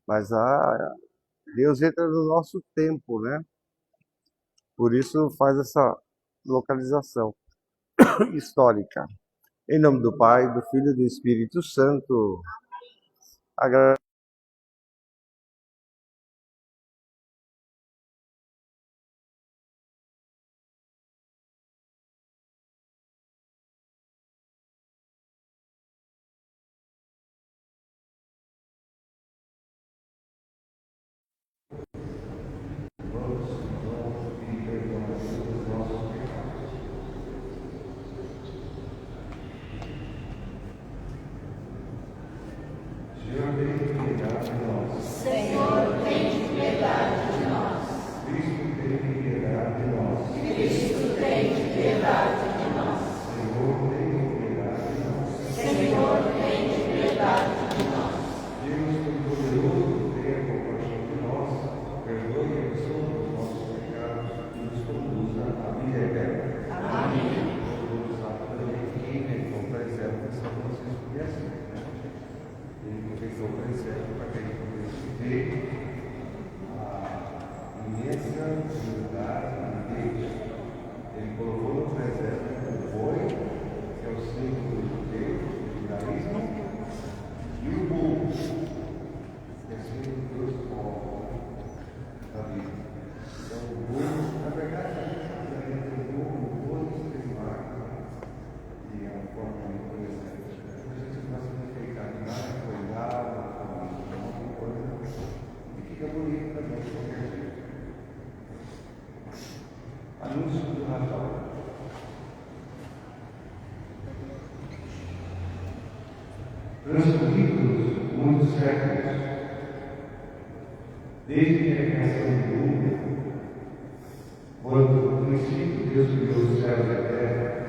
Mas Deus entra no nosso tempo, né? Por isso faz essa localização histórica. Em nome do Pai, do Filho e do Espírito Santo. Senhor, tem piedade de nós. Cristo, tem piedade de nós. Cristo, tem piedade de nós. Senhor, tem piedade de nós. Senhor, tem piedade de nós. Deus Todo-Poderoso, tenha compaixão de nós, perdoe a pessoa dos nossos pecados e nos conduza à vida eterna. Amém. Todos sabem que ele preserva que são vocês conhecem, né? Ele pensou preserva para que a gente pudesse ver a imensa unidade de Deus. Ele colocou no preservo o boi, que é o símbolo do judeu, do judaísmo, e o burro, que é o símbolo dos povos da vida. Então, o burro, na verdade, a gente usa entre o burro e o marca, que é uma forma muito interessante. A gente começa a enfeitar demais, cuidado, alguma coisa, e fica bonito também, de qualquer jeito. Anúncio do Natal. Transcorridos muitos séculos, desde a criação do mundo, quando no princípio Deus criou os céus e a terra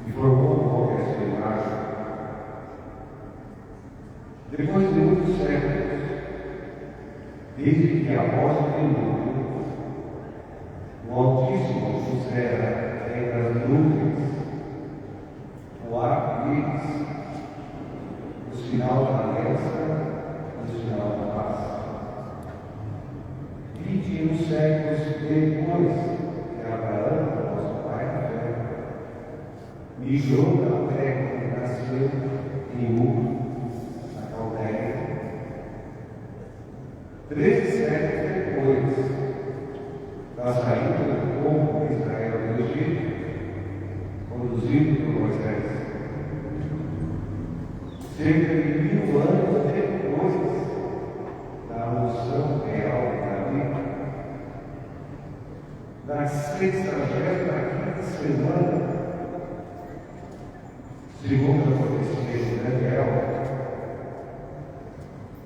e formou o homem à sua imagem. Depois de muitos séculos, desde que a voz do mundo, o Altíssimo pusera entre as nuvens o arco-íris, o sinal da aliança e o sinal da paz. 21 séculos depois que Abraão, nosso pai na fé, migrou da terra que nasceu em Ur, na Caldeia. 13 séculos depois da saída do povo de Israel do Egito, conduzido por Moisés. Cerca de 1000 anos depois da unção real de Davi, na 65ª semana, segundo acontecimento de Daniel,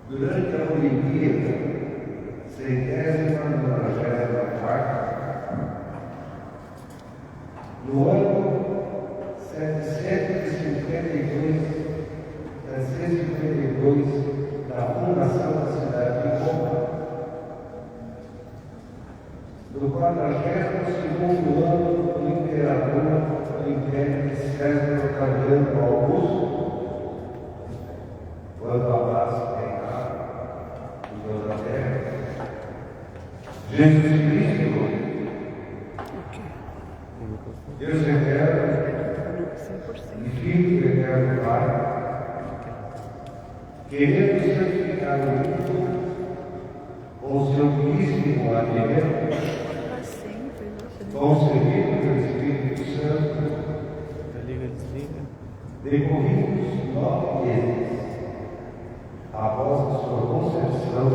durante a Olimpíada, 194ª, no ano 752 da fundação da cidade de Roma, no 42º ano do imperador do Império de César Otaviano Augusto, quando Abraço reinava em toda a terra, Jesus Cristo, Deus eterno e Filho do eterno Pai, querendo santificar o mundo com seu Filho advento, concebido pelo Espírito Santo, decorridos 9 meses após a sua concepção,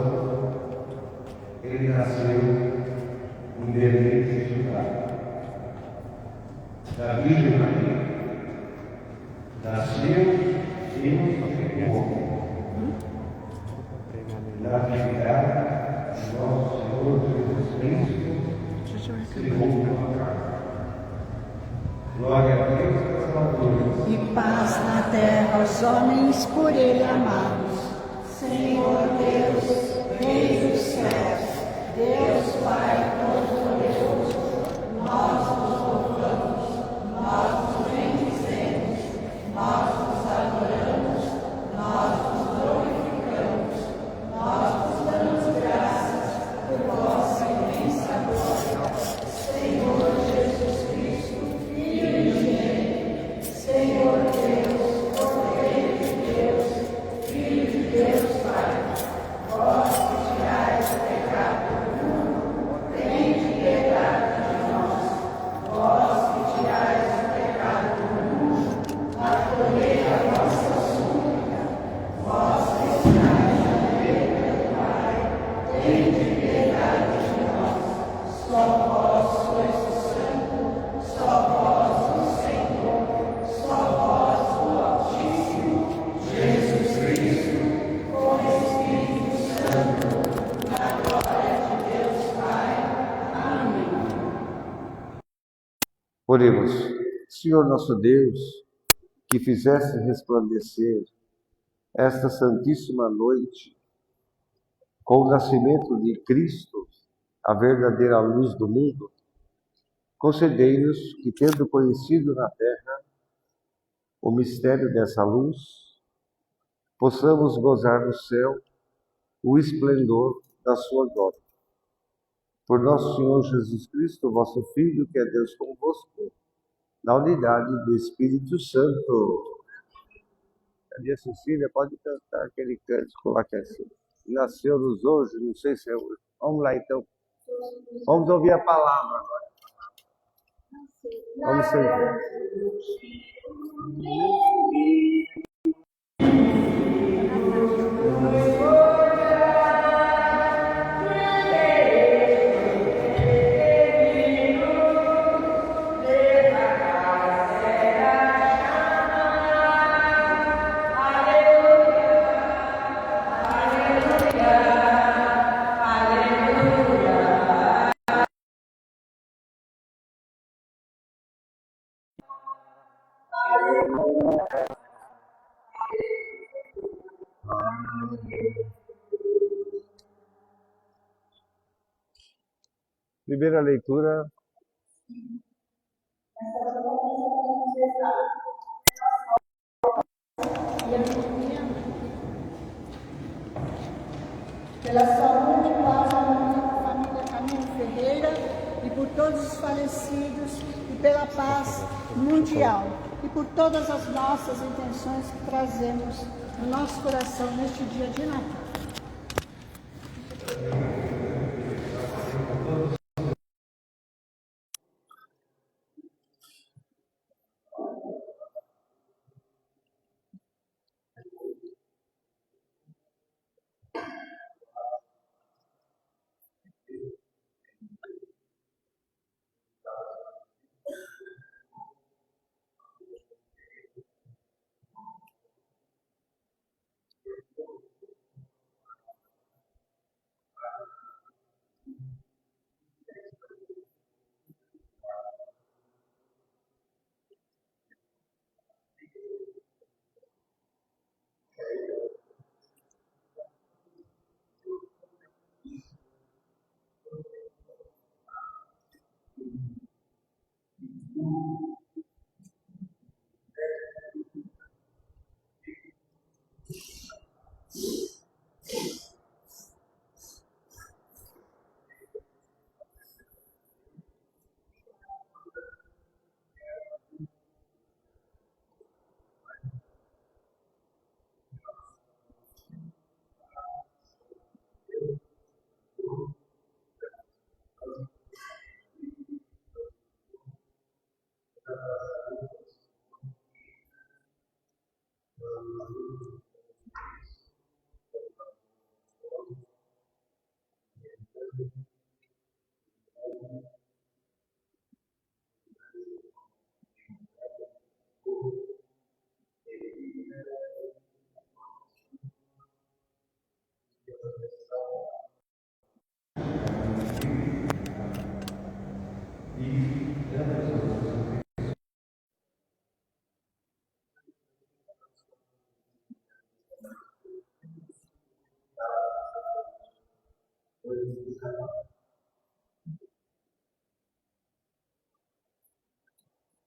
ele nasceu em Belém de Judá, da Virgem Maria. Nasceu em homem, na atividade de nosso Senhor Jesus Cristo, segundo a carne. Glória a Deus nas alturas. E paz na terra aos homens por ele amados. Senhor Deus, Rei dos céus, Deus Pai Todo-Poderoso, nós nos louvamos, nós nos bendizemos, nós nos adoramos, nós nos glorificamos, Oremos. Senhor nosso Deus, que fizeste resplandecer esta santíssima noite com o nascimento de Cristo, a verdadeira luz do mundo, concedei-nos que, tendo conhecido na terra o mistério dessa luz, possamos gozar no céu o esplendor da sua glória. Por nosso Senhor Jesus Cristo, vosso Filho, que é Deus convosco, na unidade do Espírito Santo. Cadê a Cecília? Pode cantar aquele cântico lá que é assim. Nasceu-nos hoje, não sei se é hoje. Vamos lá então. Vamos ouvir a palavra agora. Vamos sentar. Primeira leitura. Pela saúde e paz da família Camilo Ferreira e por todos os falecidos e pela paz mundial e por todas as nossas intenções que trazemos no nosso coração neste dia de Natal.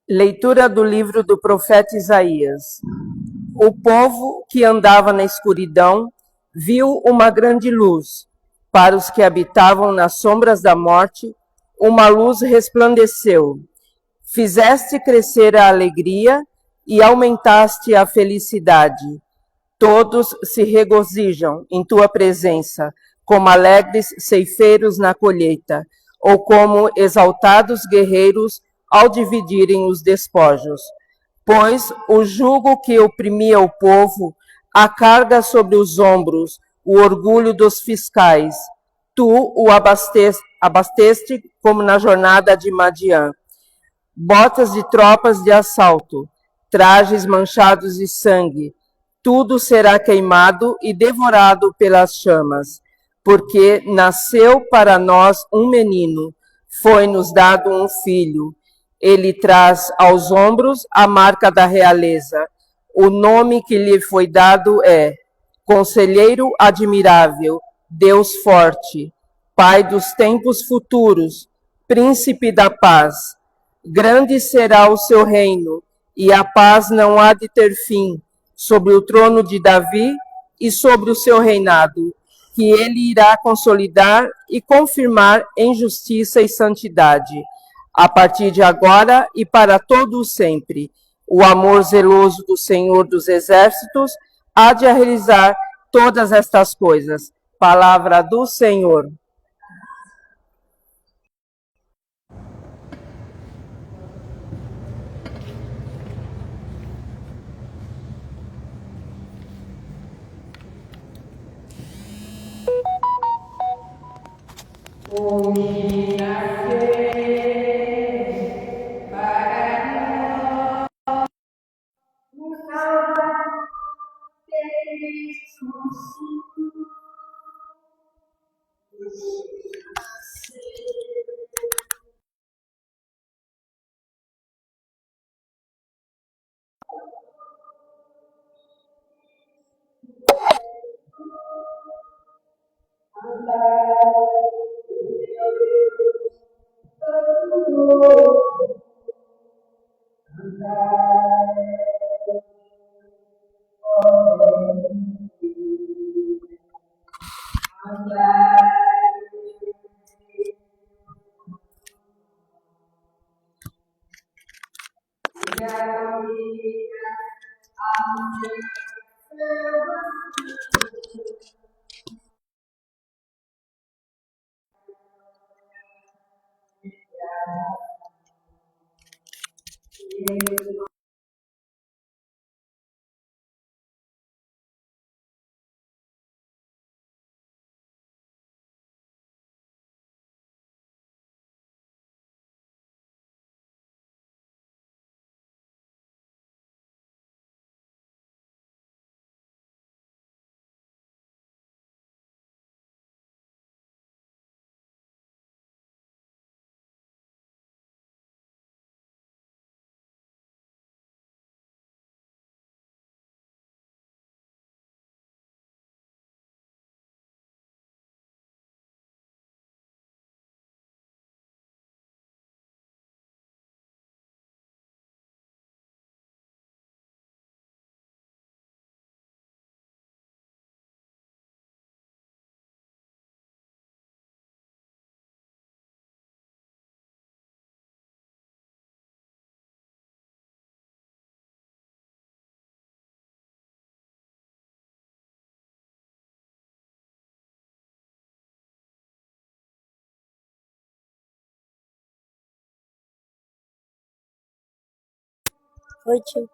Leitura do livro do profeta Isaías. O povo que andava na escuridão viu uma grande luz. Para os que habitavam nas sombras da morte, uma luz resplandeceu. Fizeste crescer a alegria e aumentaste a felicidade. Todos se regozijam em tua presença, como alegres ceifeiros na colheita, ou como exaltados guerreiros ao dividirem os despojos. Pois o jugo que oprimia o povo, a carga sobre os ombros, o orgulho dos fiscais, tu o abasteste como na jornada de Madiã. Botas de tropas de assalto, trajes manchados de sangue, tudo será queimado e devorado pelas chamas, porque nasceu para nós um menino, foi-nos dado um filho. Ele traz aos ombros a marca da realeza. O nome que lhe foi dado é Conselheiro Admirável, Deus Forte, Pai dos tempos futuros, Príncipe da Paz. Grande será o seu reino, e a paz não há de ter fim, sobre o trono de Davi e sobre o seu reinado, que ele irá consolidar e confirmar em justiça e santidade, a partir de agora e para todo o sempre. O amor zeloso do Senhor dos Exércitos há de realizar todas estas coisas. Palavra do Senhor. Oi, tio.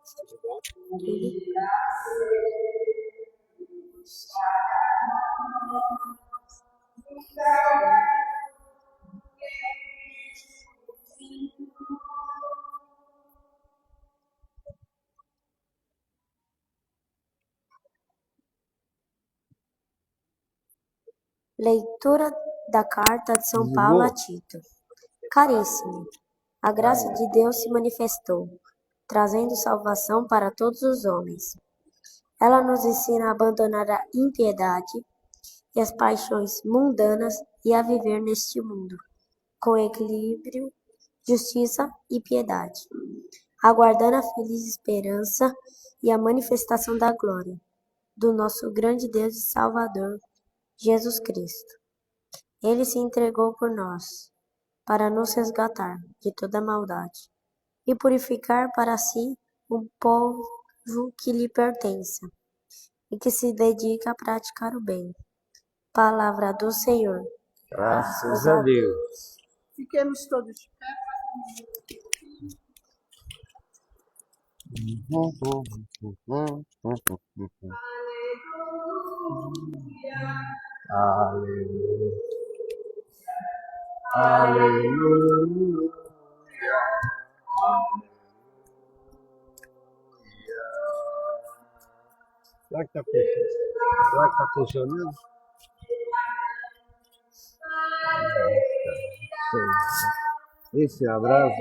Leitura da carta de São Paulo a Tito. Caríssimo, a graça de Deus se manifestou, trazendo salvação para todos os homens. Ela nos ensina a abandonar a impiedade e as paixões mundanas e a viver neste mundo com equilíbrio, justiça e piedade, aguardando a feliz esperança e a manifestação da glória do nosso grande Deus e Salvador, Jesus Cristo. Ele se entregou por nós, para nos resgatar de toda maldade e purificar para si um povo que lhe pertença e que se dedica a praticar o bem. Palavra do Senhor. Graças a Deus. Fiquemos todos de pé. Aleluia. Aleluia. Será que tá funcionando? Será que tá funcionando? Esse abraço,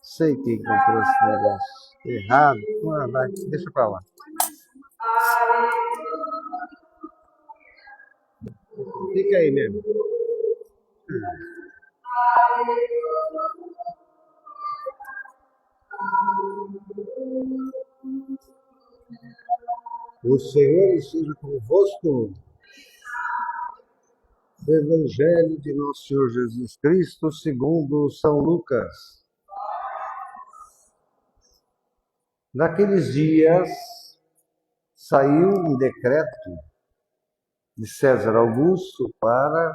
sei quem comprou esse negócio. Errado. Ah, vai, deixa pra lá. Fica aí mesmo. O Senhor esteja convosco. Do Evangelho de Nosso Senhor Jesus Cristo, segundo São Lucas. Naqueles dias saiu um decreto de César Augusto para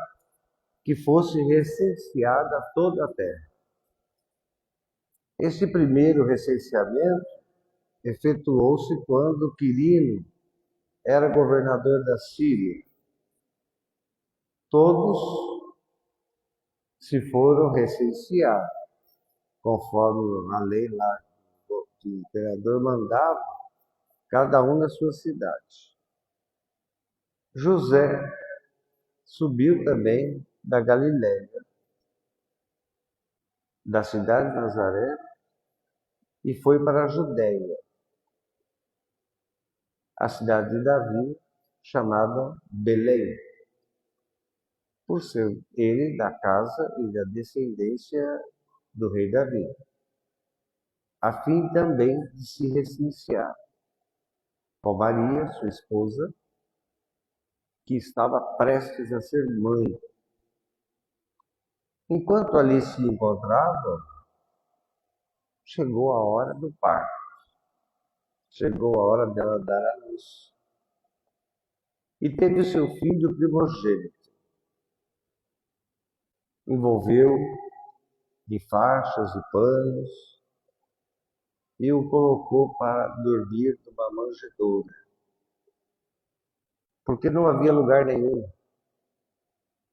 que fosse recenseada toda a terra. Esse primeiro recenseamento efetuou-se quando Quirino era governador da Síria. Todos se foram recensear, conforme a lei lá que o imperador mandava, cada um na sua cidade. José subiu também da Galiléia, da cidade de Nazaré, e foi para a Judéia, a cidade de Davi, chamada Belém, por ser ele da casa e da descendência do rei Davi, a fim também de se recensear com Maria, sua esposa, que estava prestes a ser mãe. Enquanto ali se encontrava, chegou a hora do parto. Chegou a hora dela dar à luz. E teve o seu filho primogênito. Envolveu de faixas e panos e o colocou para dormir numa manjedoura, porque não havia lugar nenhum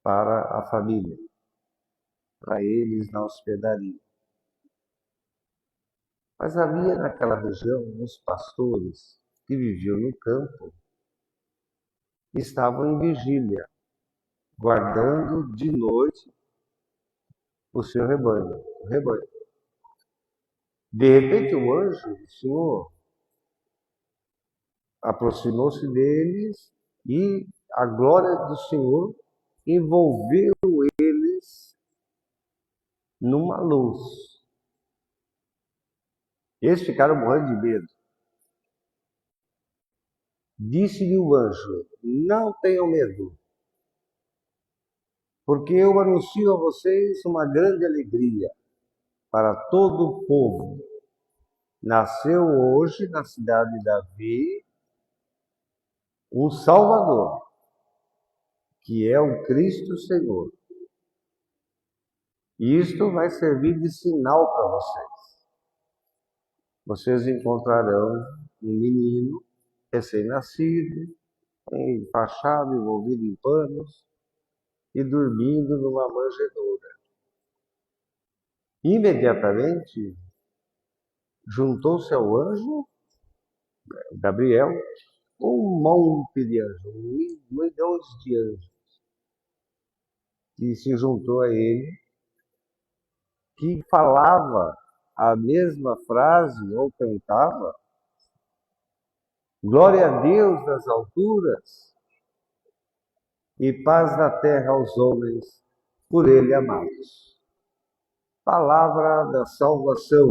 para a família, para eles na hospedaria. Mas havia naquela região uns pastores que viviam no campo e estavam em vigília, guardando de noite o seu rebanho, o rebanho. De repente, o anjo do Senhor aproximou-se deles e a glória do Senhor envolveu eles numa luz. Eles ficaram morrendo de medo. Disse-lhe o anjo: não tenham medo, porque eu anuncio a vocês uma grande alegria para todo o povo. Nasceu hoje na cidade de Davi um Salvador, que é o Cristo Senhor. E isto vai servir de sinal para vocês. Vocês encontrarão um menino recém-nascido, enfaixado, envolvido em panos e dormindo numa manjedoura. Imediatamente juntou-se ao anjo Gabriel um monte de anjos, milhões de anjos, que se juntou a ele, que falava a mesma frase ou cantava: glória a Deus nas alturas e paz na terra aos homens por ele amados. Palavra da salvação.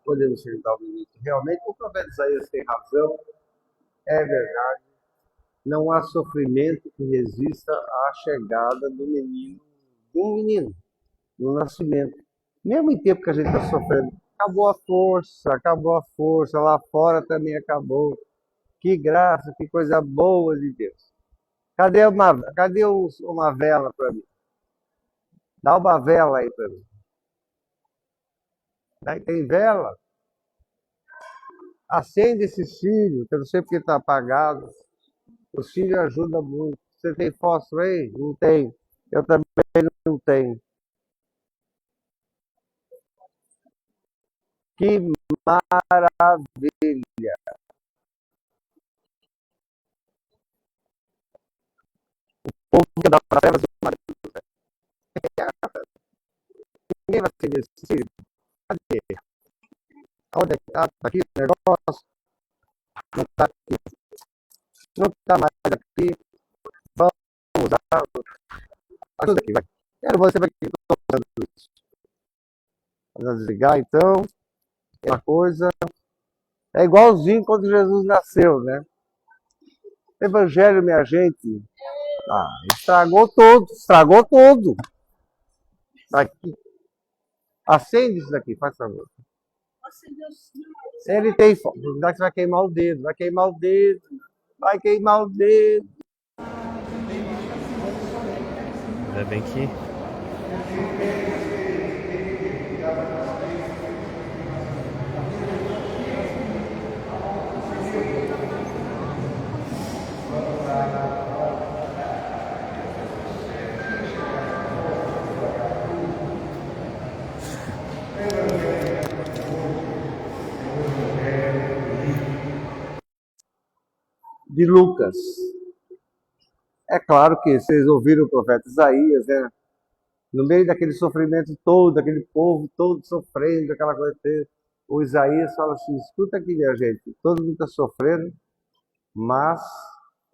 Podemos sentar um minuto. Realmente, o profeta Isaías tem razão, é verdade. Não há sofrimento que resista à chegada do menino, de um menino, no nascimento. Mesmo em tempo que a gente está sofrendo, acabou a força, lá fora também acabou. Que graça, que coisa boa de Deus. Cadê uma vela para mim? Dá uma vela aí para mim. Daí tem vela? Acende esse cílio, que eu não sei porque está apagado. O cílio ajuda muito. Você tem fósforo aí? Não tem. Eu também não tenho. Que maravilha! O povo que dá para trevas Quem vai ser desse? Cadê? Onde é que está? Tá aqui o negócio? Não está aqui. Não está mais aqui. Vamos usar. Ajuda aqui, vai. Quero você vai aqui tocando isso. Vamos desligar então. É uma coisa. É igualzinho quando Jesus nasceu, né? Evangelho, minha gente. Estragou todo, estragou tudo. Aqui. Acende isso daqui, faz favor. Ele tem fogo. Você vai queimar o dedo, vai queimar o dedo, vai queimar o dedo. Ainda bem que. De Lucas. É claro que vocês ouviram o profeta Isaías, né? No meio daquele sofrimento todo, daquele povo todo sofrendo, aquela coisa. O Isaías fala assim: escuta aqui, minha gente, todo mundo está sofrendo, mas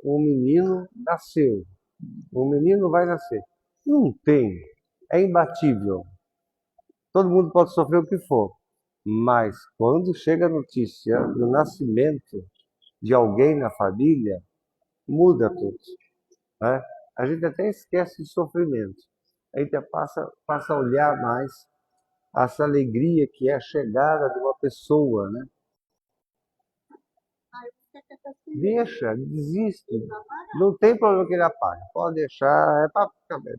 um menino nasceu. Um menino vai nascer. Não tem. É imbatível. Todo mundo pode sofrer o que for. Mas quando chega a notícia do nascimento de alguém na família, muda tudo. Né? A gente até esquece do sofrimento. A gente passa a olhar mais essa alegria que é a chegada de uma pessoa, né? Deixa, desiste. Não tem problema que ele apague. Pode deixar, é para ficar bem.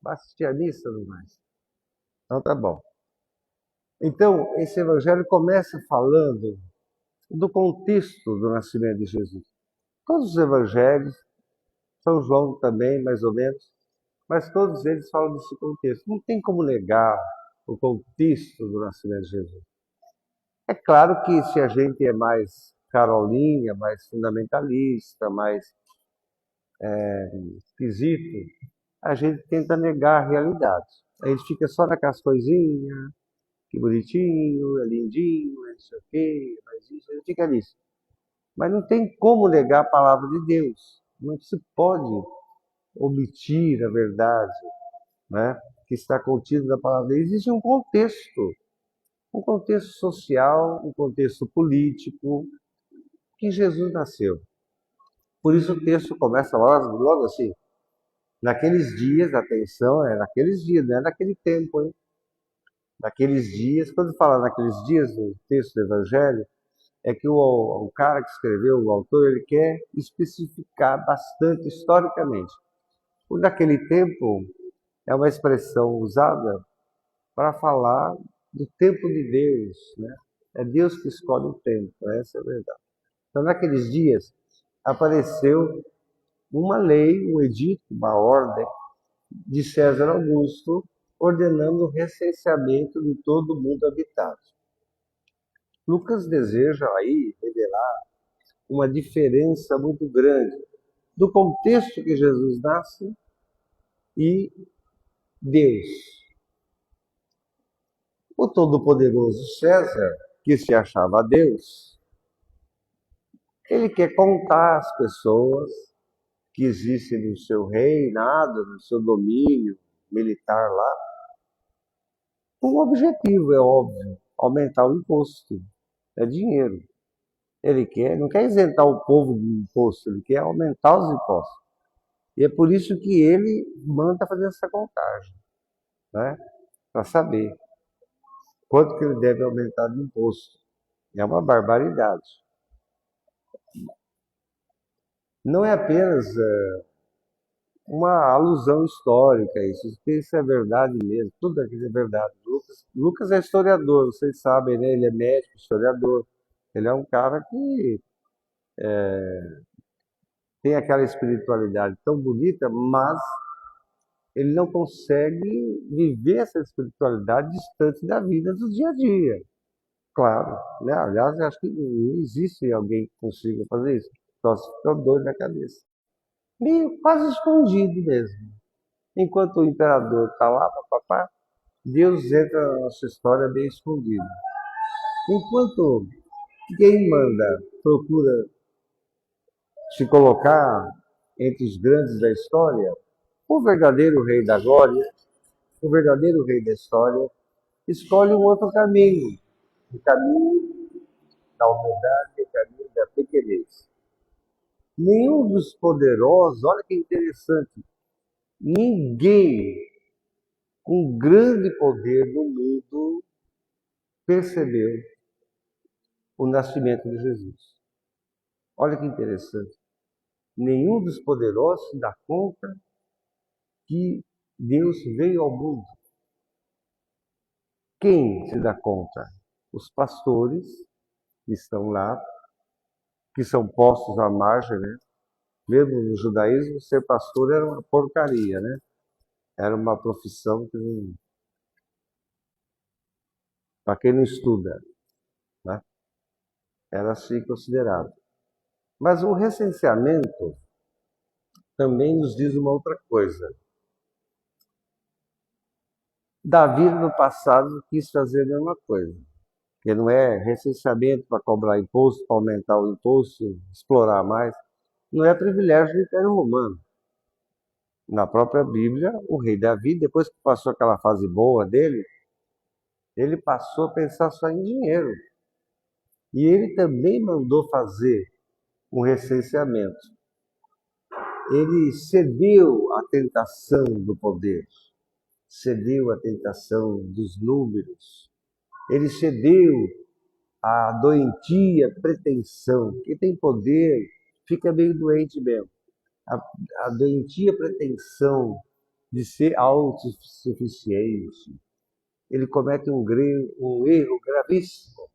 Vai assistir a missa, não mais. Então tá bom. Então, esse evangelho começa falando do contexto do nascimento de Jesus. Todos os evangelhos, São João também, mais ou menos, mas todos eles falam desse contexto. Não tem como negar o contexto do nascimento de Jesus. É claro que se a gente é mais carolinha, mais fundamentalista, mais esquisito, a gente tenta negar a realidade. A gente fica só naquelas coisinhas, que bonitinho, é lindinho, é não sei o quê, mas isso, a gente fica nisso. Mas não tem como negar a palavra de Deus. Não se pode omitir a verdade, né, que está contida na palavra de Deus. Existe um contexto social, um contexto político, que Jesus nasceu. Por isso o texto começa logo assim. Naqueles dias, atenção, é naqueles dias, não é naquele tempo, hein? Naqueles dias, quando fala naqueles dias no texto do Evangelho, é que o cara que escreveu, o autor, ele quer especificar bastante historicamente. O daquele tempo é uma expressão usada para falar do tempo de Deus, né? É Deus que escolhe o tempo, essa é a verdade. Então, naqueles dias, apareceu uma lei, um edito, uma ordem de César Augusto, ordenando o recenseamento de todo o mundo habitado. Lucas deseja aí revelar uma diferença muito grande do contexto que Jesus nasce e Deus. O todo-poderoso César, que se achava Deus, ele quer contar às pessoas que existem no seu reinado, no seu domínio militar lá, um objetivo, é óbvio, aumentar o imposto. É dinheiro. Não quer isentar o povo do imposto, ele quer aumentar os impostos. E é por isso que ele manda fazer essa contagem, né? Para saber quanto que ele deve aumentar de imposto. É uma barbaridade. Não é apenas uma alusão histórica isso é verdade mesmo, tudo aquilo é verdade. Lucas é historiador, vocês sabem, né? Ele é médico, historiador. Ele é um cara que tem aquela espiritualidade tão bonita, mas ele não consegue viver essa espiritualidade distante da vida do dia a dia. Claro, né? Aliás, eu acho que não existe alguém que consiga fazer isso. Só se for doido na cabeça. Meio quase escondido mesmo. Enquanto o imperador está lá, papapá, Deus entra na nossa história bem escondido. Enquanto quem manda procura se colocar entre os grandes da história, o verdadeiro rei da glória, o verdadeiro rei da história, escolhe um outro caminho, o caminho da humildade, o caminho da pequenez. Nenhum dos poderosos, olha que interessante, ninguém com grande poder no mundo percebeu o nascimento de Jesus. Olha que interessante. Nenhum dos poderosos se dá conta que Deus veio ao mundo. Quem se dá conta? Os pastores que estão lá, que são postos à margem, né? Mesmo no judaísmo, ser pastor era uma porcaria, né? Era uma profissão que para quem não estuda, né? Era assim considerado. Mas o recenseamento também nos diz uma outra coisa. Davi no passado quis fazer a mesma coisa, que não é recenseamento para cobrar imposto, para aumentar o imposto, explorar mais, não é privilégio do Império Romano. Na própria Bíblia, o rei Davi, depois que passou aquela fase boa dele, ele passou a pensar só em dinheiro. E ele também mandou fazer um recenseamento. Ele cedeu à tentação do poder, cedeu à tentação dos números, ele cedeu à doentia pretensão. Quem tem poder fica meio doente mesmo. A doentia pretensão de ser autossuficiente. Ele comete um erro gravíssimo,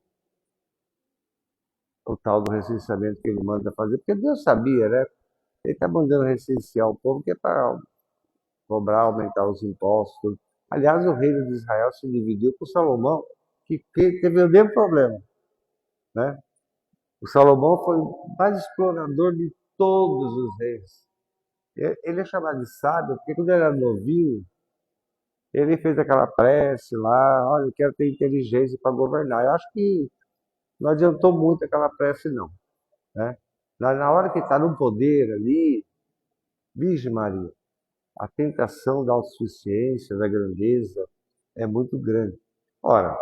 o tal do recenseamento que ele manda fazer, porque Deus sabia, né? Ele está mandando recensear o povo que é para cobrar, aumentar os impostos. Aliás, o reino de Israel se dividiu com Salomão, que teve o mesmo problema, né? O Salomão foi o mais explorador de todos os reis. Ele é chamado de sábio porque quando ele era novinho, ele fez aquela prece lá, olha, eu quero ter inteligência para governar. Eu acho que não adiantou muito aquela prece não, né? Na hora que está no poder ali, Virgem Maria, a tentação da autossuficiência, da grandeza, é muito grande. Ora,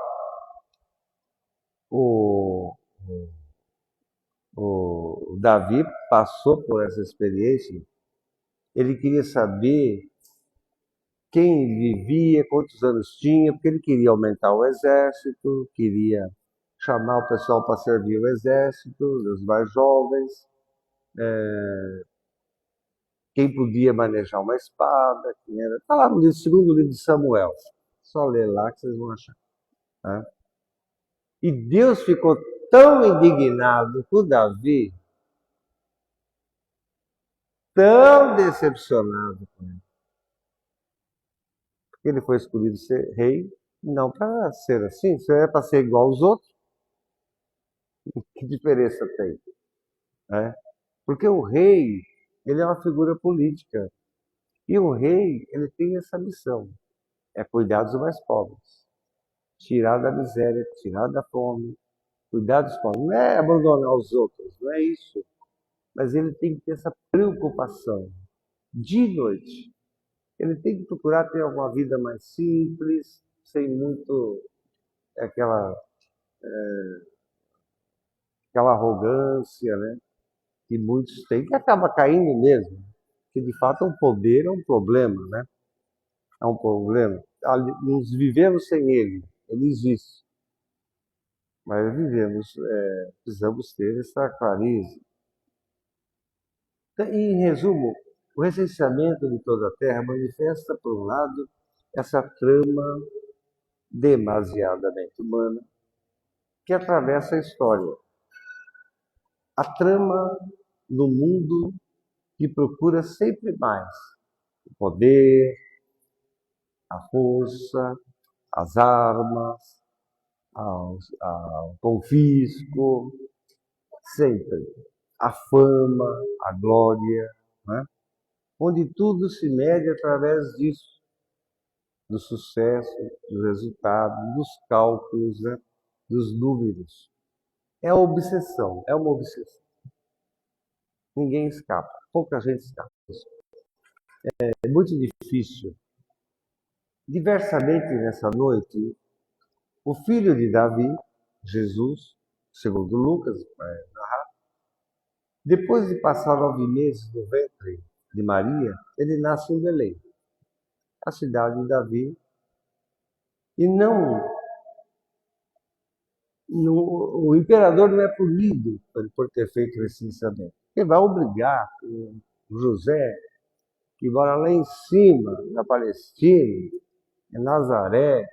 o, o Davi passou por essa experiência, ele queria saber quem vivia, quantos anos tinha, porque ele queria aumentar o exército, queria chamar o pessoal para servir o exército, os mais jovens, quem podia manejar uma espada, quem era. Está lá no segundo livro de Samuel. Só ler lá que vocês vão achar. Né? E Deus ficou tão indignado com Davi, tão decepcionado com ele, porque ele foi escolhido ser rei, não para ser assim, se é para ser igual aos outros, que diferença tem? Né? Porque o rei, ele é uma figura política, e o rei, ele tem essa missão, é cuidar dos mais pobres, tirar da miséria, tirar da fome, cuidar dos pobres. Não é abandonar os outros, não é isso. Mas ele tem que ter essa preocupação de noite. Ele tem que procurar ter uma vida mais simples, sem muito aquela, aquela arrogância, né? Que muitos têm, que acaba caindo mesmo. Que de fato o poder é um problema, né? É um problema. Nós vivemos sem ele, ele existe. Mas vivemos, precisamos ter essa clareza. Então, em resumo, o recenseamento de toda a Terra manifesta, por um lado, essa trama demasiadamente humana que atravessa a história. A trama do mundo que procura sempre mais o poder, a força, as armas, ao confisco, sempre. A fama, a glória, né? onde tudo se mede através disso, do sucesso, dos resultados, dos cálculos, né? Dos números. É obsessão, é uma obsessão. Ninguém escapa, pouca gente escapa. É muito difícil. Diversamente nessa noite, o filho de Davi, Jesus, segundo Lucas, depois de passar 9 meses no ventre de Maria, ele nasce em Belém, a cidade de Davi, e o imperador não é punido por ter feito esse licenciamento. Ele vai obrigar o José, que mora lá em cima, na Palestina, em Nazaré,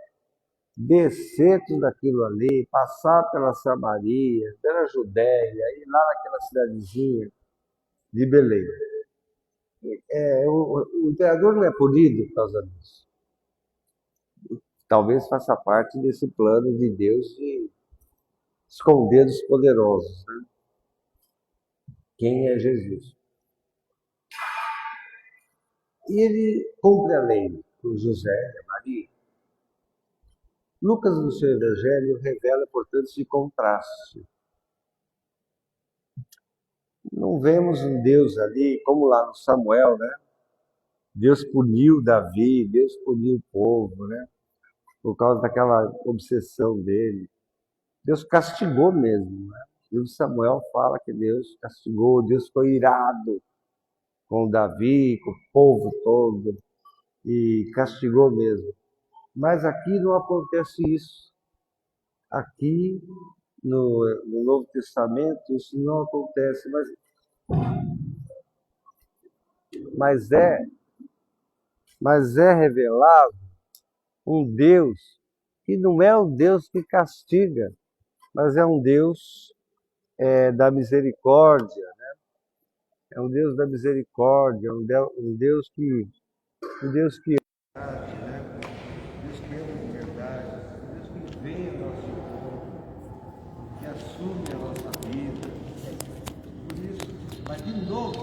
descer tudo aquilo ali, passar pela Samaria, pela Judéia, ir lá naquela cidadezinha de Belém. O imperador não é punido por causa disso. Talvez faça parte desse plano de Deus de esconder dos poderosos, né? Quem é Jesus? E ele cumpre a lei com José e Maria. Lucas, no seu Evangelho, revela, portanto, esse contraste. Não vemos um Deus ali, como lá no Samuel, né? Deus puniu Davi, Deus puniu o povo, né? Por causa daquela obsessão dele. Deus castigou mesmo, né? E o Samuel fala que Deus castigou, Deus foi irado com Davi, com o povo todo, e castigou mesmo. Mas aqui não acontece isso. Aqui no Novo Testamento isso não acontece, mas é revelado um Deus que não é um Deus que castiga, mas é um Deus da misericórdia, é um Deus da misericórdia, um Deus que Deus que ama de verdade, Deus que vem ao nosso encontro, que assume a nossa vida. Por isso, mas de novo,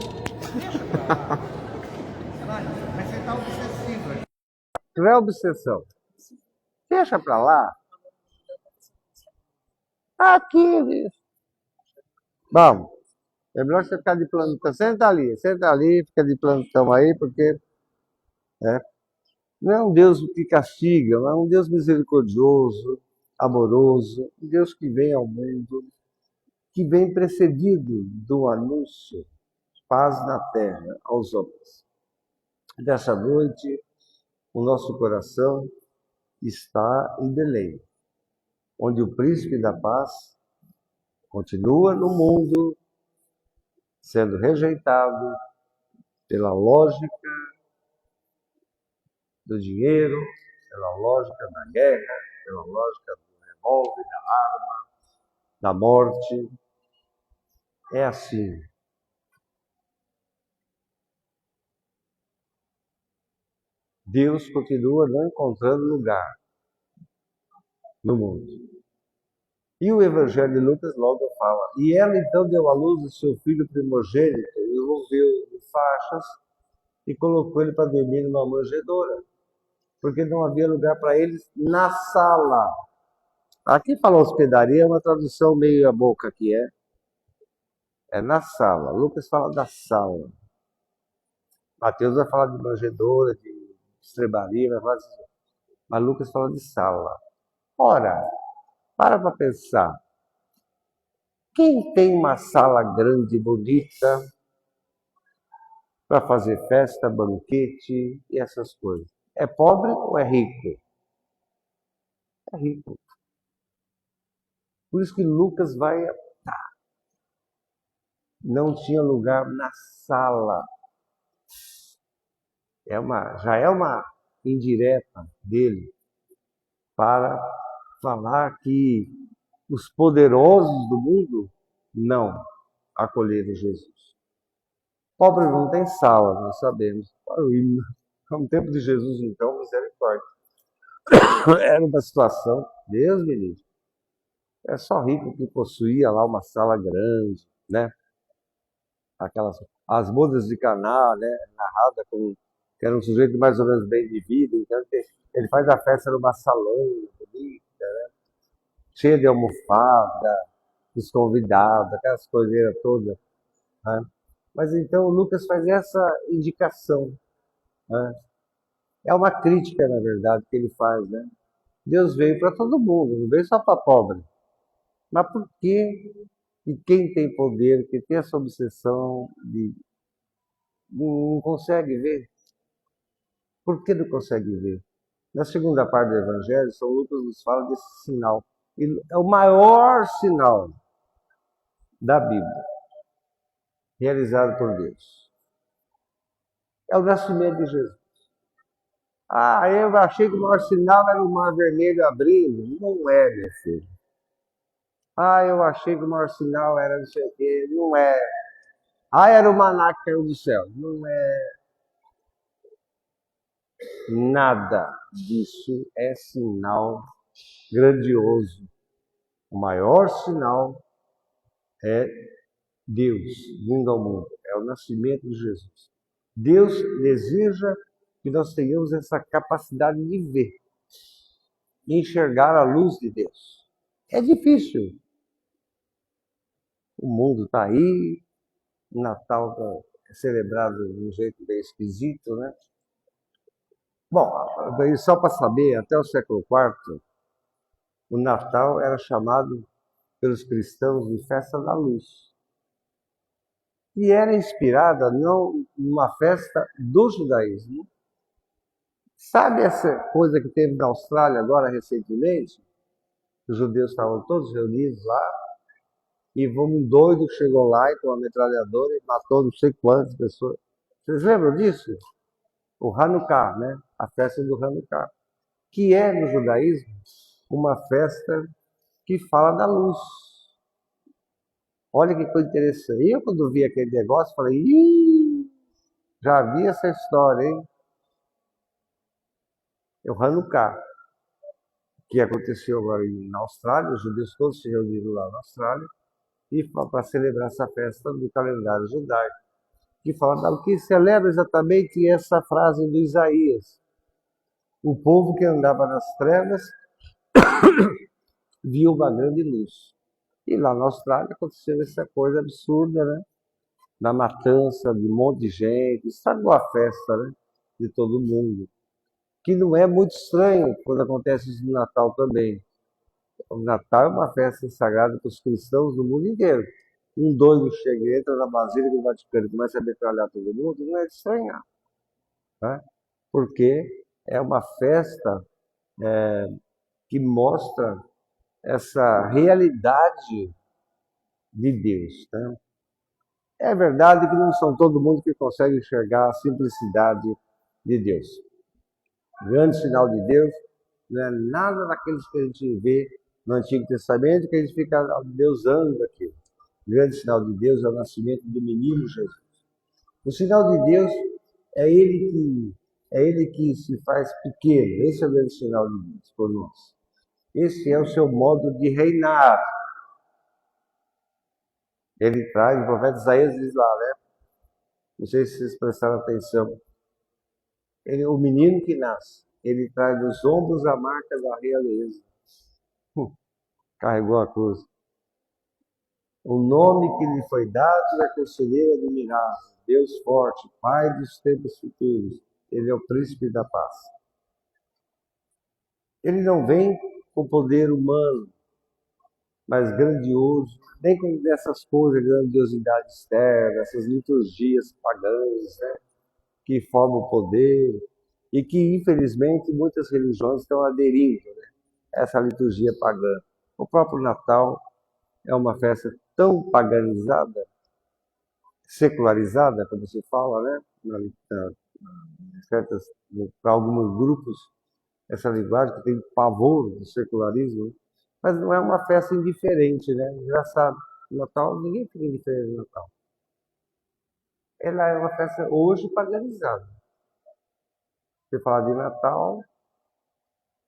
deixa pra lá. Mas você está obsessiva. não é obsessão. Deixa para lá. Aqui. Vamos. É melhor você ficar de plantão. Senta ali, fica de plantão aí, porque não é um Deus que castiga, mas é um Deus misericordioso, amoroso, um Deus que vem ao mundo, que vem precedido do anúncio de paz na terra aos homens. Dessa noite, o nosso coração está em Belém, onde o príncipe da paz continua no mundo sendo rejeitado pela lógica do dinheiro, pela lógica da guerra, pela lógica do revólver, da arma, da morte. É assim. Deus continua não encontrando lugar no mundo. E o Evangelho de Lucas logo fala: e ela então deu à luz o seu filho primogênito, e o envolveu em faixas e colocou ele para dormir numa manjedoura, porque não havia lugar para eles na sala. Aqui fala hospedaria, é uma tradução meio a boca aqui, é na sala. Lucas fala da sala. Mateus vai falar de manjedoura, de estrebaria, mas Lucas fala de sala. Ora, para pensar. Quem tem uma sala grande e bonita para fazer festa, banquete e essas coisas? É pobre ou é rico? É rico. Por isso que Lucas vai. Não tinha lugar na sala. Já é uma indireta dele para falar que os poderosos do mundo não acolheram Jesus. Pobre não tem sala, nós sabemos. No tempo de Jesus, então, misericórdia. Era uma situação, Deus me livre. É só rico que possuía lá uma sala grande, né? as bodas de Caná, né, narrada como que era um sujeito mais ou menos bem de vida, então ele faz a festa numa salão bonita, cheia de almofada, dos convidados, aquelas coiseiras todas, né? Mas então o Lucas faz essa indicação, né? É uma crítica, na verdade, que ele faz, né? Deus veio para todo mundo, não veio só para pobre. Mas por que que quem tem poder, que tem essa obsessão de não consegue ver? Por que não consegue ver? Na segunda parte do Evangelho, São Lucas nos fala desse sinal. E é o maior sinal da Bíblia, realizado por Deus. É o nascimento de Jesus. Ah, eu achei que o maior sinal era o mar vermelho abrindo. Não é, meu filho. Ah, eu achei que o maior sinal era não sei o quê. Não é. Ah, era o maná que caiu do céu. Não é nada disso. É sinal grandioso. O maior sinal é Deus vindo ao mundo. É o nascimento de Jesus. Deus deseja que nós tenhamos essa capacidade de ver, de enxergar a luz de Deus. É difícil. O mundo está aí, o Natal é celebrado de um jeito bem esquisito, né? Bom, só para saber, até o século IV, o Natal era chamado pelos cristãos de festa da luz. E era inspirada não numa festa do judaísmo. Sabe essa coisa que teve na Austrália agora recentemente? Os judeus estavam todos reunidos lá, e um doido chegou lá e com uma metralhadora e matou não sei quantas pessoas. Vocês lembram disso? O Hanukkah, né? A festa do Hanukkah, que é no judaísmo uma festa que fala da luz. Olha que coisa interessante. Eu, quando vi aquele negócio, falei, ih, já vi essa história, hein? É o Hanukkah, que aconteceu agora na Austrália, os judeus todos se reuniram lá na Austrália, e para celebrar essa festa do calendário judaico, que fala que celebra exatamente essa frase do Isaías. O povo que andava nas trevas viu uma grande luz. E lá na Austrália aconteceu essa coisa absurda, né? Da matança de um monte de gente, estragou a festa, né? De todo mundo. Que não é muito estranho quando acontece isso no Natal também. O Natal é uma festa sagrada para os cristãos do mundo inteiro. Um doido chega, entra na Basílica do Vaticano e começa a metralhar todo mundo, não é de estranhar, né? Porque é uma festa que mostra essa realidade de Deus, né? É verdade que não são todo mundo que consegue enxergar a simplicidade de Deus. O grande sinal de Deus não é nada daqueles que a gente vê no Antigo Testamento, que a gente fica deusando daquilo. O grande sinal de Deus é o nascimento do menino Jesus. O sinal de Deus é ele que se faz pequeno. Esse é o grande sinal de Deus por nós. Esse é o seu modo de reinar. Ele traz, o profeta Isaías diz lá, né? Não sei se vocês prestaram atenção. O menino que nasce, ele traz nos ombros a marca da realeza. Carregou a cruz. O nome que lhe foi dado é Conselheiro Admirável, Deus Forte, Pai dos tempos futuros. Ele é o Príncipe da Paz. Ele não vem com poder humano, mas grandioso, nem com dessas coisas, grandiosidade externa, essas liturgias pagãs, né, que formam o poder e que, infelizmente, muitas religiões estão aderindo, né, a essa liturgia pagã. O próprio Natal é uma festa tão paganizada, secularizada, como se fala, né, para alguns grupos, essa linguagem que tem pavor do secularismo, né? Mas não é uma festa indiferente, né? Engraçado. Natal, ninguém fica indiferente no Natal. Ela é uma festa hoje paganizada. Você fala de Natal,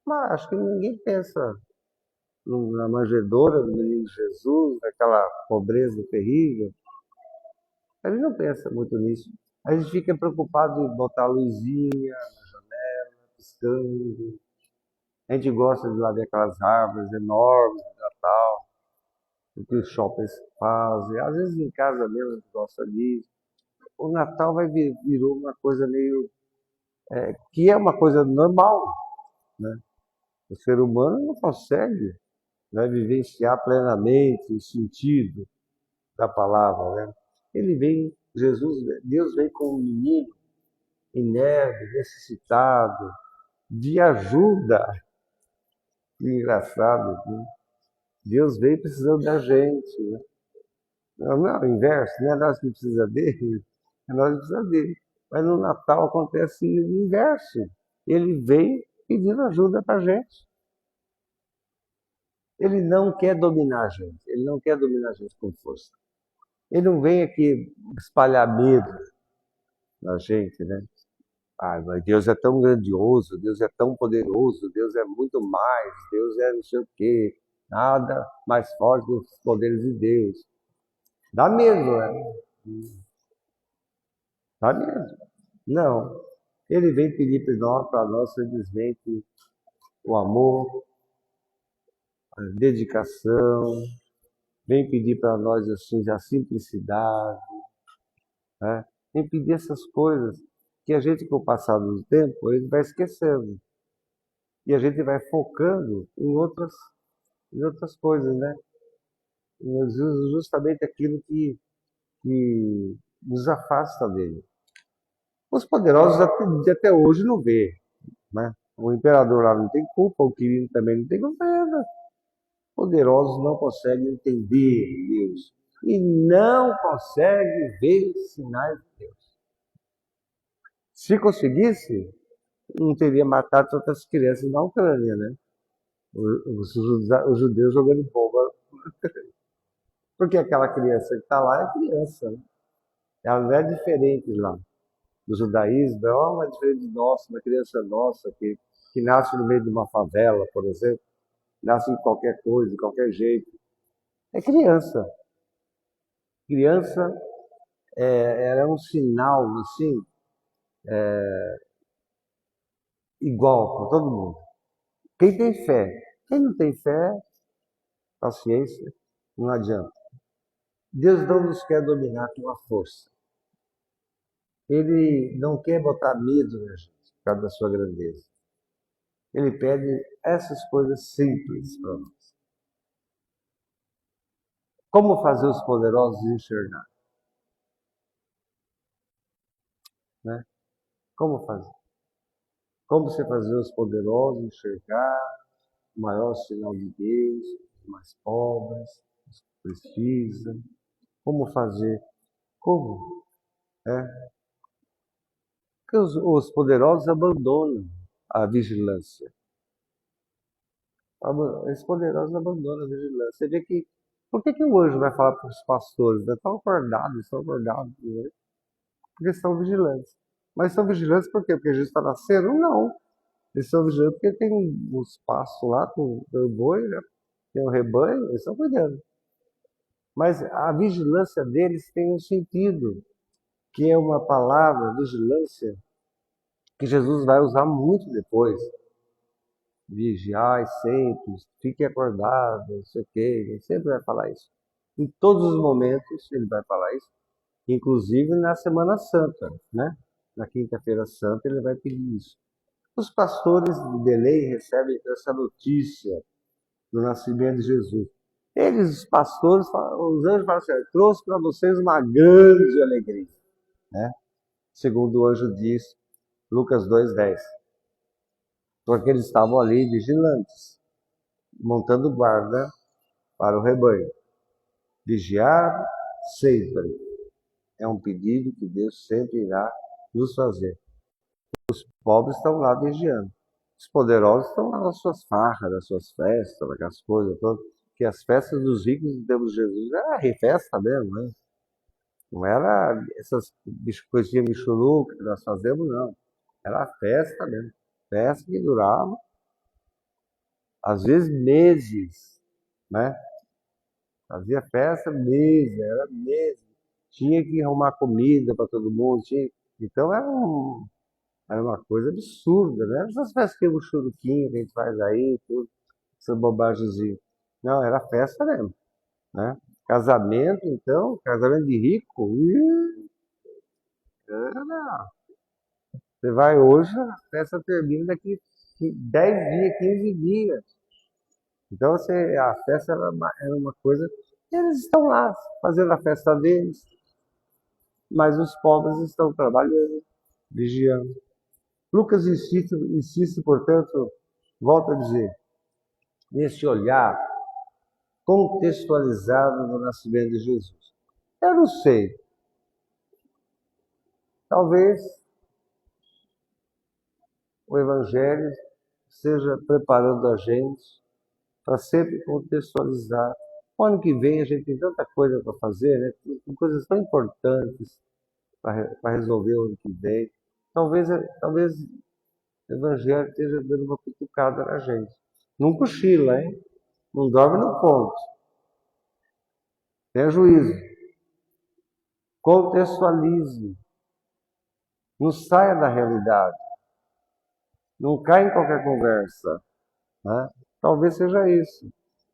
mas acho que ninguém pensa na manjedoura do menino Jesus, naquela pobreza terrível. A gente não pensa muito nisso. A gente fica preocupado em botar a luzinha piscando. A gente gosta de lá ver aquelas árvores enormes de Natal, o que os shoppings fazem. Às vezes em casa mesmo a gente gosta disso. O Natal virou uma coisa meio. Que é uma coisa normal, né? O ser humano não consegue, né, vivenciar plenamente o sentido da palavra, né? Ele vem, Deus vem como um menino inerme, necessitado, de ajuda. Que engraçado, né? Deus veio precisando da gente, né? Não é o inverso, não é nós que precisamos dele, é nós que precisamos dele. Mas no Natal acontece o inverso. Ele veio pedindo ajuda para a gente. Ele não quer dominar a gente, ele não quer dominar a gente com força. Ele não vem aqui espalhar medo na gente, né? Ah, mas Deus é tão grandioso, Deus é tão poderoso, Deus é muito mais, Deus é não sei o quê. Nada mais forte do que os poderes de Deus. Dá medo, né? Dá medo. Não. Ele vem pedir para nós simplesmente o amor, a dedicação, vem pedir para nós assim, a simplicidade, né? Vem pedir essas coisas que a gente, com o passar do tempo, ele vai esquecendo. E a gente vai focando em outras coisas, né? Justamente aquilo que nos afasta dele. Os poderosos até hoje não vê, né? O imperador lá não tem culpa, o querido também não tem culpa. Poderosos não conseguem entender Deus e não conseguem ver sinais de Deus. Se conseguisse, não teria matado tantas crianças na Ucrânia, né? Os judeus jogando bomba. Porque aquela criança que está lá é criança, né? Ela não é diferente lá. Do judaísmo, é uma diferente nossa, uma criança nossa que nasce no meio de uma favela, por exemplo, nasce em qualquer coisa, de qualquer jeito. É criança. Criança ela é um sinal, assim, igual para todo mundo. Quem tem fé, quem não tem fé, paciência, não adianta. Deus não nos quer dominar com a força. Ele não quer botar medo na gente, por causa da sua grandeza. Ele pede essas coisas simples para nós. Como fazer os poderosos enxergar? Né? Como fazer? Como você fazer os poderosos enxergar o maior sinal de Deus, os mais pobres, os que precisam? Como fazer? Como? Porque os poderosos abandonam a vigilância. Os poderosos abandonam a vigilância. Você vê que. Por que o anjo vai falar para os pastores? Estão acordados, né? Porque estão vigilantes. Mas estão vigilantes por quê? Porque Jesus está nascendo? Não. Eles estão vigilantes porque tem uns pastos lá com o boi, né? Tem um rebanho, eles estão cuidando. Mas a vigilância deles tem um sentido, que é uma palavra, vigilância, que Jesus vai usar muito depois. Vigiai sempre, fique acordado, não sei o quê, ele sempre vai falar isso. Em todos os momentos ele vai falar isso, inclusive na Semana Santa, né? Na Quinta-feira Santa ele vai pedir isso. Os pastores de Belém recebem essa notícia do nascimento de Jesus. Eles, os pastores, os anjos falam assim: trouxe para vocês uma grande alegria, né? Segundo o anjo diz, Lucas 2:10. Porque eles estavam ali vigilantes, montando guarda para o rebanho. Vigiar sempre é um pedido que Deus sempre irá nos fazer. Os pobres estão lá vigiando. Os poderosos estão lá nas suas farras, nas suas festas, aquelas coisas todas. Que as festas dos ricos em termos de Jesus era festa mesmo, né? Não era essas coisinhas michuruca que nós fazemos, não. Era festa mesmo. Festa que durava, às vezes, meses, né? Fazia festa meses, era meses. tinha que arrumar comida para todo mundo. Então era uma coisa absurda, né? Essas festas que o churuquinho que a gente faz aí, tudo, essa bobagemzinha. Não, era festa mesmo, né? Casamento, então, casamento de rico, era. Você vai hoje, a festa termina daqui 10 dias, 15 dias. Então, a festa era uma coisa. Eles estão lá fazendo a festa deles, mas os pobres estão trabalhando, vigiando. Lucas insiste, portanto, volto a dizer, nesse olhar contextualizado no nascimento de Jesus. Eu não sei, talvez o Evangelho esteja preparando a gente para sempre contextualizar. O ano que vem a gente tem tanta coisa para fazer, né? Tem coisas tão importantes para resolver o ano que vem. Talvez o Evangelho esteja dando uma cutucada na gente. Não cochila, hein? Não dorme no ponto. Tenha juízo. Contextualize. Não saia da realidade. Não caia em qualquer conversa. Né? Talvez seja isso.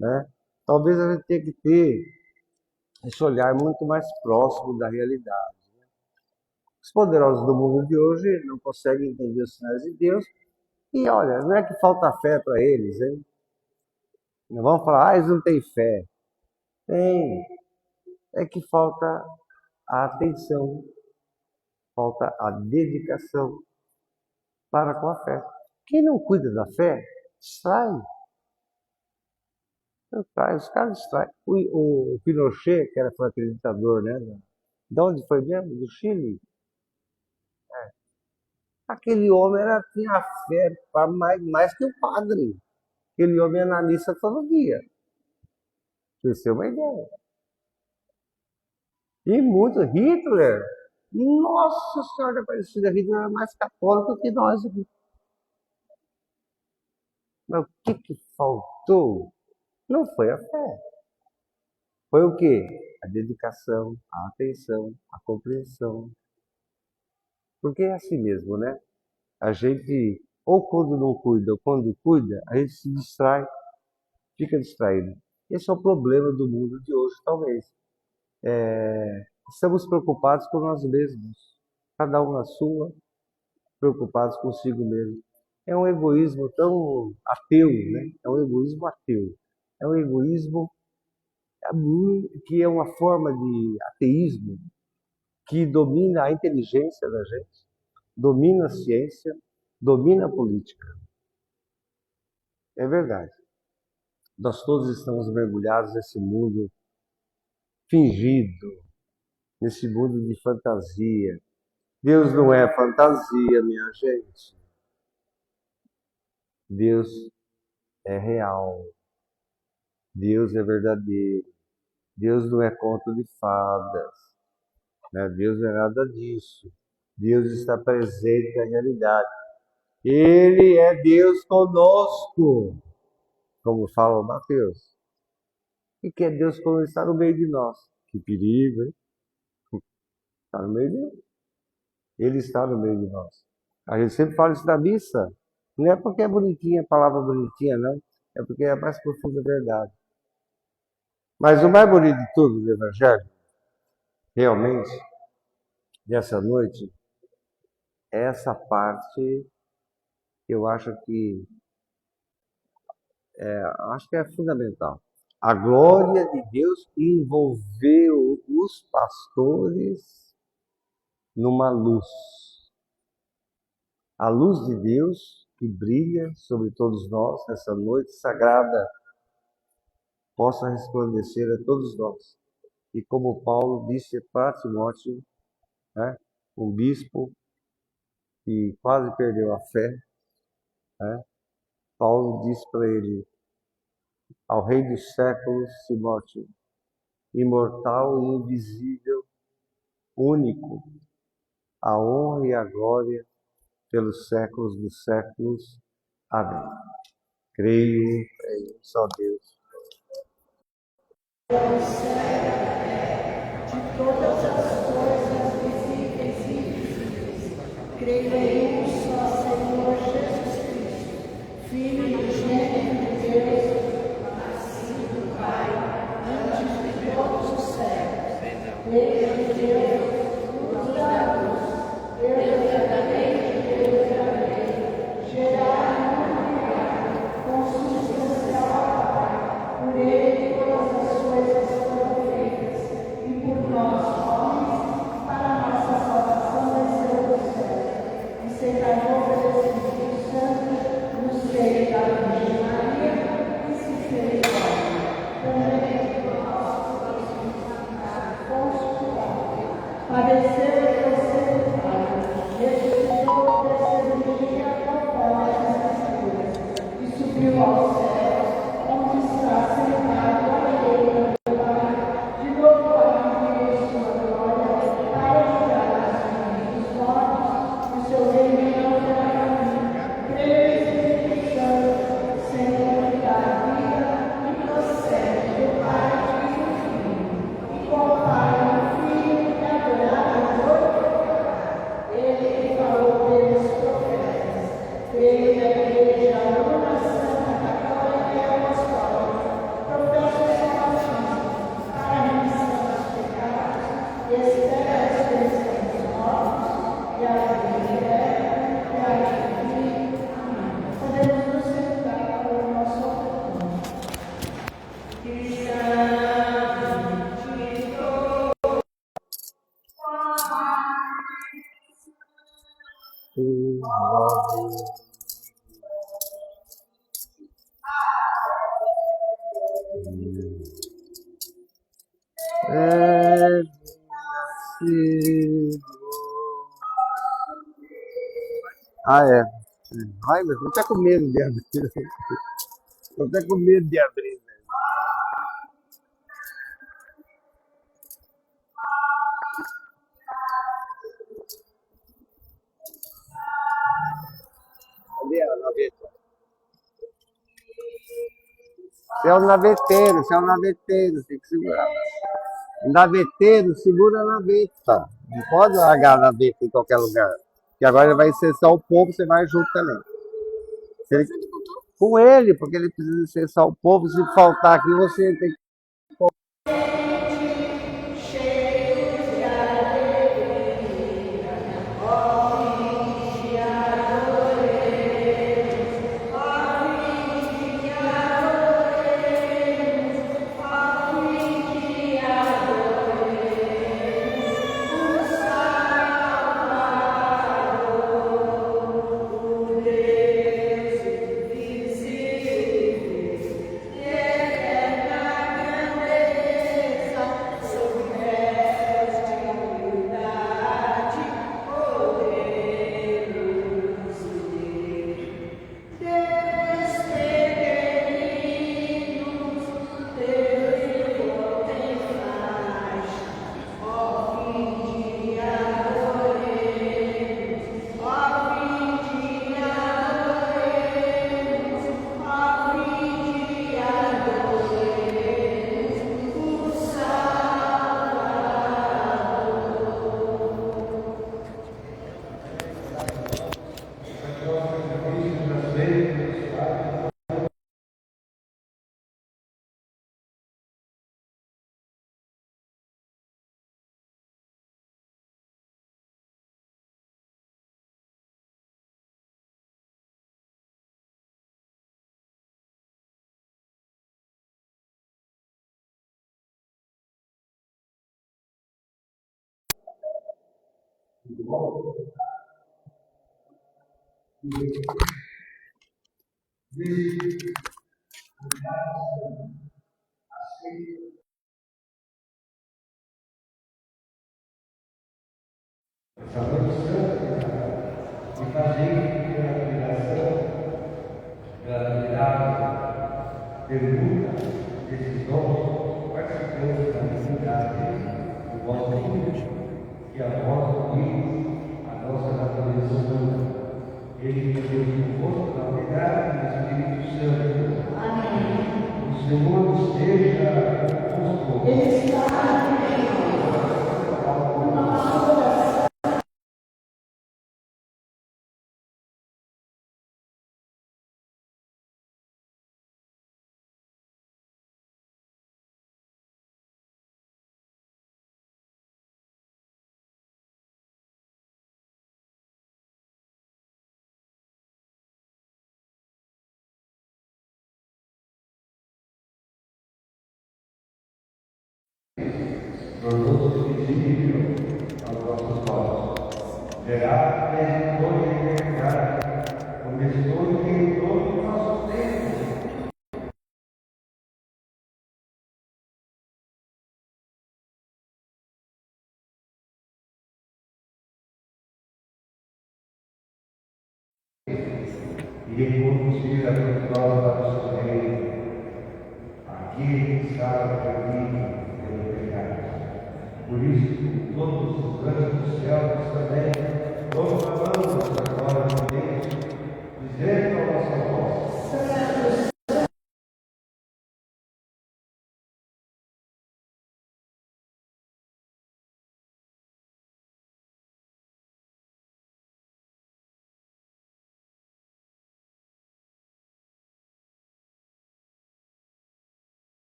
Né? Talvez a gente tenha que ter esse olhar muito mais próximo da realidade. Os poderosos do mundo de hoje não conseguem entender os sinais de Deus. E olha, não é que falta fé para eles, hein? Não vamos falar, eles não têm fé. Tem. É que falta a atenção, falta a dedicação para com a fé. Quem não cuida da fé, distrai. Os caras distraem. O Pinochet, que foi aquele ditador, né? De onde foi mesmo? Do Chile. Aquele homem tinha fé para mais que o padre. Aquele homem ia na missa todo dia. Pra você ter uma ideia. E muito, Hitler, nossa Senhora Aparecida, Hitler era mais católico que nós aqui. Mas o que faltou? Não foi a fé. Foi o quê? A dedicação, a atenção, a compreensão. Porque é assim mesmo, né? A gente, ou quando não cuida, ou quando cuida, a gente se distrai, fica distraído. Esse é o problema do mundo de hoje, talvez. Estamos preocupados com nós mesmos, cada um na sua, preocupados consigo mesmo. É um egoísmo tão ateu, né? É um egoísmo ateu. É um egoísmo que é uma forma de ateísmo que domina a inteligência da gente, domina a ciência, domina a política. É verdade. Nós todos estamos mergulhados nesse mundo fingido, nesse mundo de fantasia. Deus não é fantasia, minha gente. Deus é real. Deus é verdadeiro. Deus não é conto de fadas. Né? Deus não é nada disso. Deus está presente na realidade. Ele é Deus conosco, como fala o Mateus. E que é Deus quando está no meio de nós. Que perigo, hein? Está no meio de nós. Ele está no meio de nós. A gente sempre fala isso na missa. Não é porque é bonitinha, a palavra bonitinha, não. É porque é a mais profunda verdade. Mas o mais bonito de tudo do Evangelho, realmente, dessa noite, é essa parte que eu acho que é fundamental. A glória de Deus envolveu os pastores numa luz. A luz de Deus que brilha sobre todos nós nessa noite sagrada possa resplandecer a todos nós. E como Paulo disse para Timóteo, né, um bispo que quase perdeu a fé, né, Paulo disse para ele, ao Rei dos séculos, Timóteo, imortal e invisível, único, a honra e a glória pelos séculos dos séculos. Amém. Creio, só Deus. De todo todas as coisas visíveis e invisíveis. Creio em um só Senhor Jesus Cristo, Filho unigênito de Deus, nascido do Pai, antes de todos os séculos. Desde Deus, luz da luz, verdadeiramente Deus verdadeiro, gerado e criado, consubstancial ao Pai. Por ele todas as coisas foram feitas, e por nós, homens, para a nossa salvação desceu do céu, e se encarnou pelo Espírito Santo, nos veio da Virgem Maria, e se fez homem. Também por nós, padeceu e foi sepultado, ressuscitou no terceiro dia, conforme as Escrituras, e subiu aos céus, onde está sentado à direita do Pai, de novo para vir em sua glória, para julgar os vivos e os mortos, e seu reino não terá fim. Creio no Espírito Santo, Senhor que dá vida e procede do Pai e do Filho, e com o Pai e o Filho, que adorado e glorificado. Ele que falou pelos profetas. Creio na Igreja una, santa, católica e apostólica. Professo a salvação para a remissão dos pecados, e espero a ressurreição dos mortos e a vida eterna, e a vida. Amém. Podemos nos sentar para o nosso ofertório. É vencido. Ah, é. Ai, mas eu tô até com medo de abrir. Tô até com medo de abrir, velho. Cadê a naveta? Você é um naveteiro, tem que segurar. Um naveteiro segura a naveta. Não pode largar a naveta em qualquer lugar. Porque agora ele vai cessar o povo, você vai junto também. Se ele- Com ele, porque ele precisa cessar o povo. Se faltar aqui, você tem que. Essa noite santa e fazer pela admiração, pela admirável pergunta desses dons participantes da necessidade do vosso Filho, que a vós unís a nossa natureza humana. Ele que Deus convosco na unidade do Espírito Santo. Amém. O Senhor esteja convosco. Ele está em nós. tornou-se visível aos nossos olhos. Gerado plenitude e liberdade, começou em todo o nosso tempo. E reconduzir a vitória do seu reino, aquele que estava perdido pelo pecado. Por isso, todos os anjos do céu também proclamamos a glória de Deus, dizendo a nossa voz: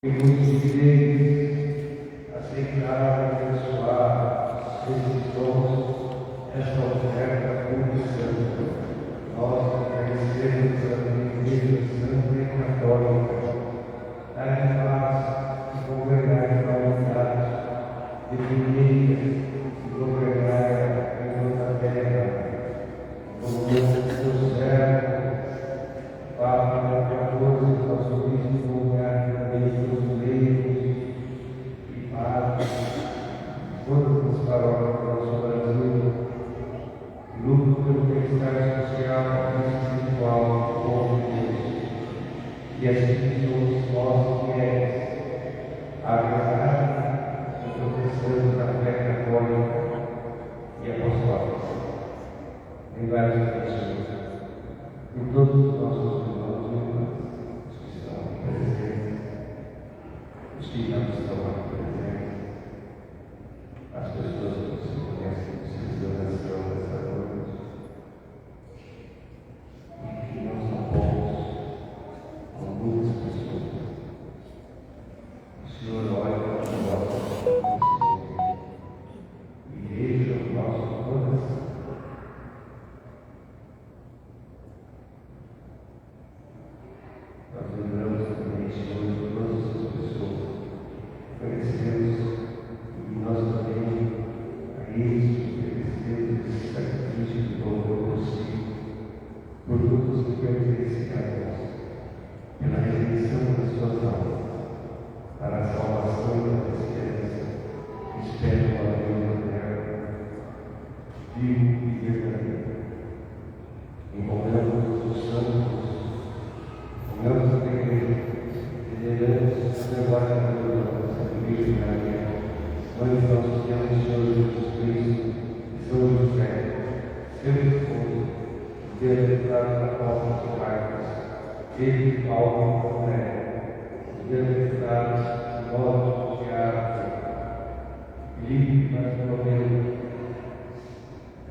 e muitos de eles aceitaram e abençoaram esses dons, esta oferta pública. Nós agradecemos a Igreja Santa e Católica, dar paz e governar a unidade, definir e governar em nossa terra, como Deus servo, Papa 14, nosso bispo, os leigos e padres, todas as paróquias do nosso Brasil, luto pelo bem-estar social e espiritual do povo de Deus. E assim somos nós fiéis à verdade e professamos a fé católica e apostólica. Em várias pessoas, em todos os nossos irmãos e irmãs que estão presentes, os que não estão aqui presentes, as pessoas que você conhece que precisam da oração dessa noite, e que não são poucos, são muitas pessoas. O Senhor olha para nós e veja o nosso coração. Nós lembramos também, Senhor, de todas as pessoas. Conhecemos e nós também a eles oferecemos esse sacrifício de louvor por si, por todos que pertencem a nós, pela redenção das suas almas, para a salvação da esperança, que espera o Deus eterno, vivo e verdadeiro. Envolvemos os santos, envolvemos a igreja, lideramos a memória da nossa Virgem Maria, mãe de nosso Senhor Jesus Cristo, e São José, seu esposo, Deus deputado da Copa de Marcos, ele, Paulo e André, Deus deputados, nós, Tiago, Filipe, Bartolomeu,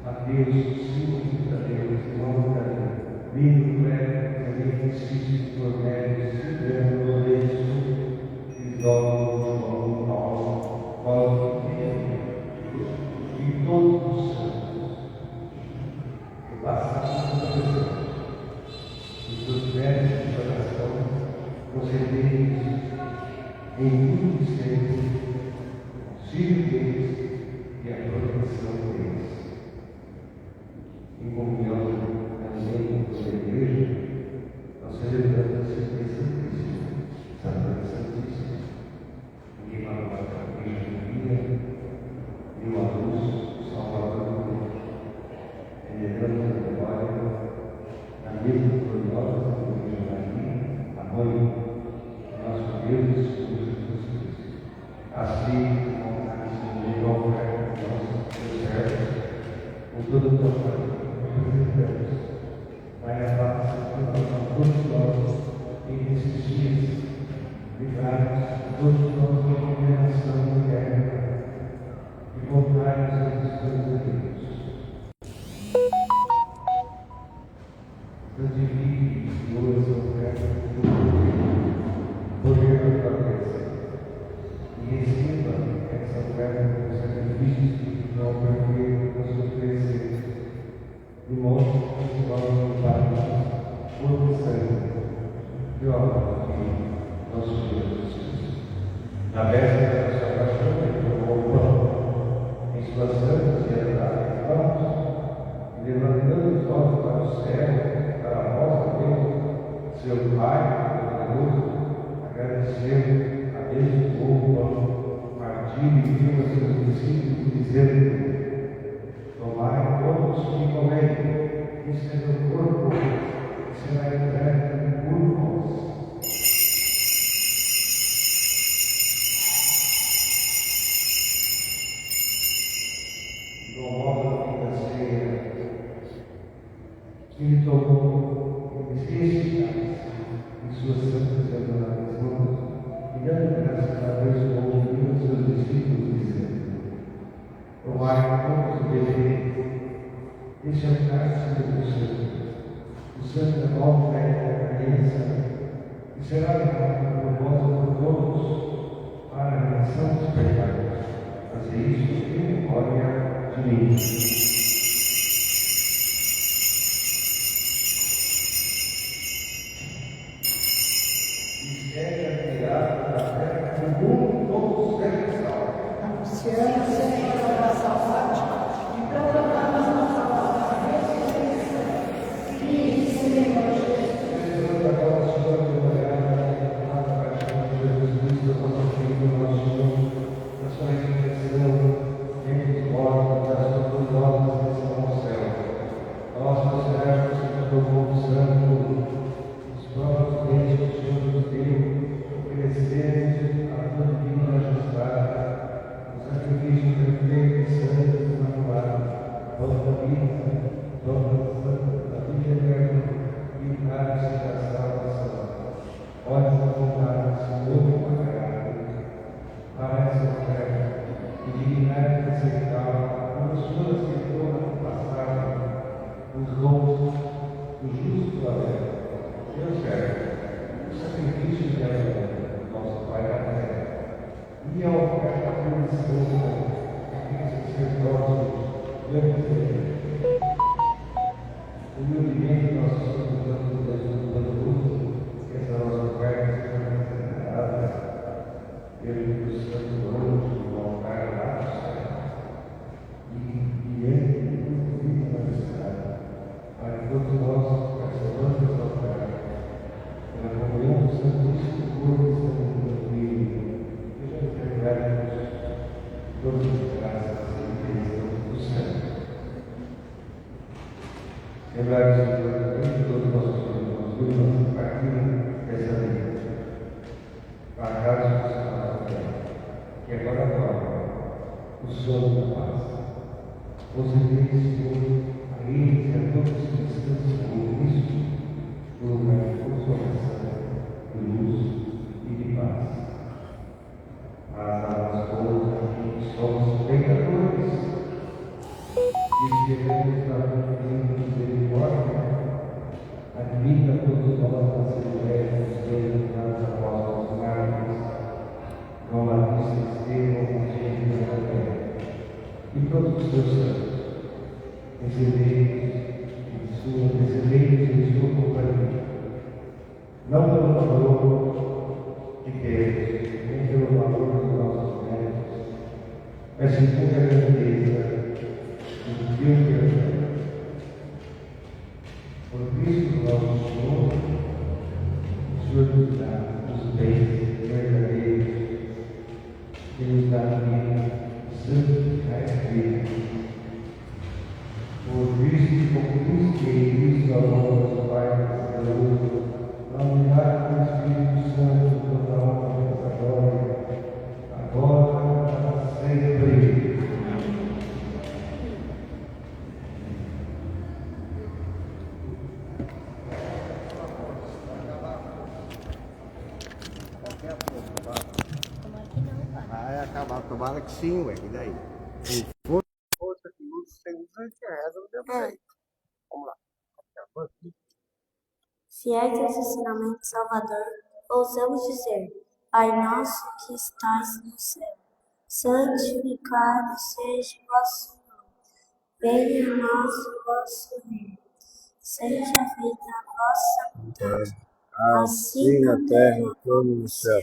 Mateus, Silvio, Tadeu, Simão, Tadeu, Lino, Cleber, Felipe, Cícero, Cornélio, Silvano, Lourenço, Crisóstomo, João, Paulo, Paulo e todos os santos que passaram pela pessoa, os seus versos de oração, concedei-nos em tudo sempre, auxílio deles e a proteção deles. Em comunhão também com a igreja, nós celebramos a Santíssima Santíssima, Santa Santíssima, em que para a Virgem Maria e uma luz do Salvador do mundo. Veneramos a memória da mesma gloriosa da Virgem Maria, a mãe do nosso Deus e Senhor Jesus Cristo. Assim como a Senhor oferta a nossos servos, com toda a tua família, vai a paz a todos nós em esses dias, livrar-nos de todos nós da condenação eterna e voltar-nos a Deus de Deus. Santifique, Senhor, essa oferta do poder da tua bênção e receba essa oferta com sacrifício espiritual perfeito que nos oferecer. De modo que nós vamos olhos para o céu, para a voz de Deus, seu Pai poderoso, agradeceu a Deus o pão, partiu e viu a seus discípulos, dizendo: tomai todos e comei, isso é meu corpo, que será entregue por vós. Ele tomou este cálice em suas santas e adoráveis mãos, e dando graças a Deus, ouviu os seus discípulos, dizendo: tomai todos e bebei, este é o cálice do meu sangue, o sangue da nova e eterna aliança, que será derramado por vós e por todos, para a remissão dos pecados. Fazei isso em memória de mim. Anunciando, Senhor, a vossa morte e proclamamos a nossa palavra ressurreição. Cristo, Senhor Jesus. Vai acabar, tomara que sim, ué, e daí? Se for força que usa, você usa, a gente reza no mesmo jeito. Vamos lá. Fiéis aos ensinamentos do Salvador, ousamos dizer: Pai nosso que estais no céu, santificado seja o vosso nome. Venha a nós o vosso reino. Seja feita a vossa vontade, Assim na terra como no céu.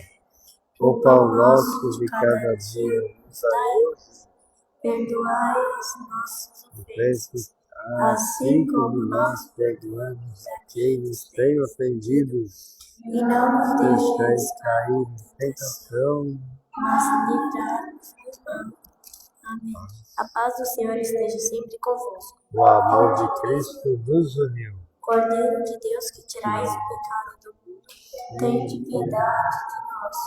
O pão nosso de cada dia nos dai hoje. Perdoai as nossas ofensas, assim como nós perdoamos a quem nos tem ofendido. e não nos Deixai deixeis cair em tentação. mas livrai-nos do mal. Amém. A paz do Senhor esteja sempre convosco. O amor de Cristo nos uniu. Cordeiro de Deus que tirais o pecado do mundo, tende piedade de nós.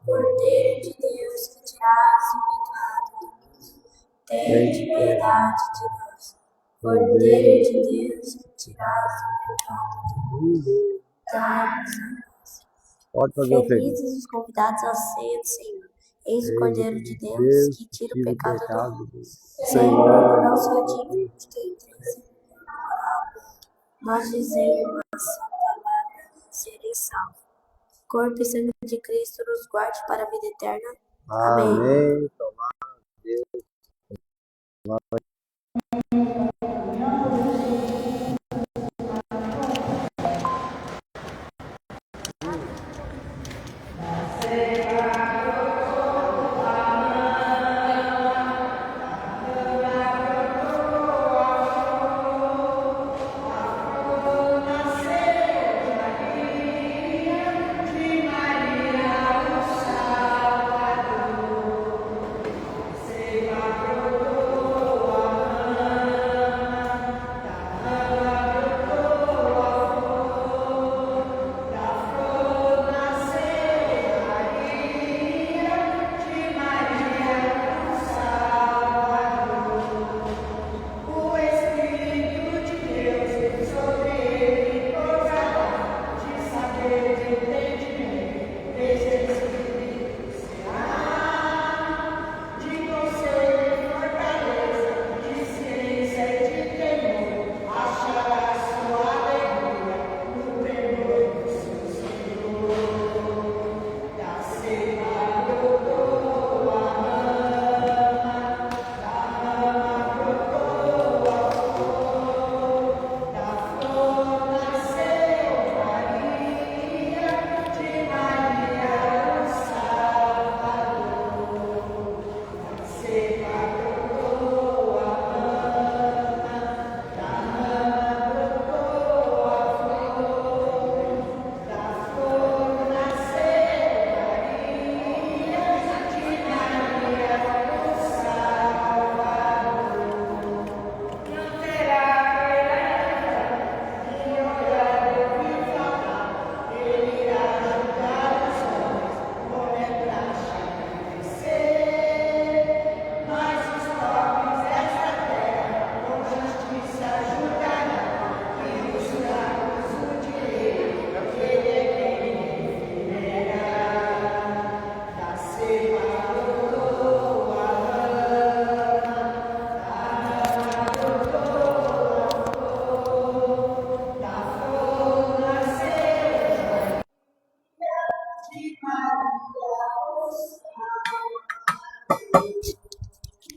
Cordeiro de Deus que tirais o pecado do mundo, tende piedade de nós. Cordeiro de Deus que tirais o pecado do mundo, dai-nos a nós. Pode fazer o feliz. Felizes os convidados à ceia do Senhor. Eis o Cordeiro de Deus que tira o pecado do mundo. Senhor, eu não sou digno de que entreis em minha palavra, mas dizei uma só palavra, serei salvo. Corpo e sangue de Cristo nos guarde para a vida eterna. Amém. Amém. Tomara Deus.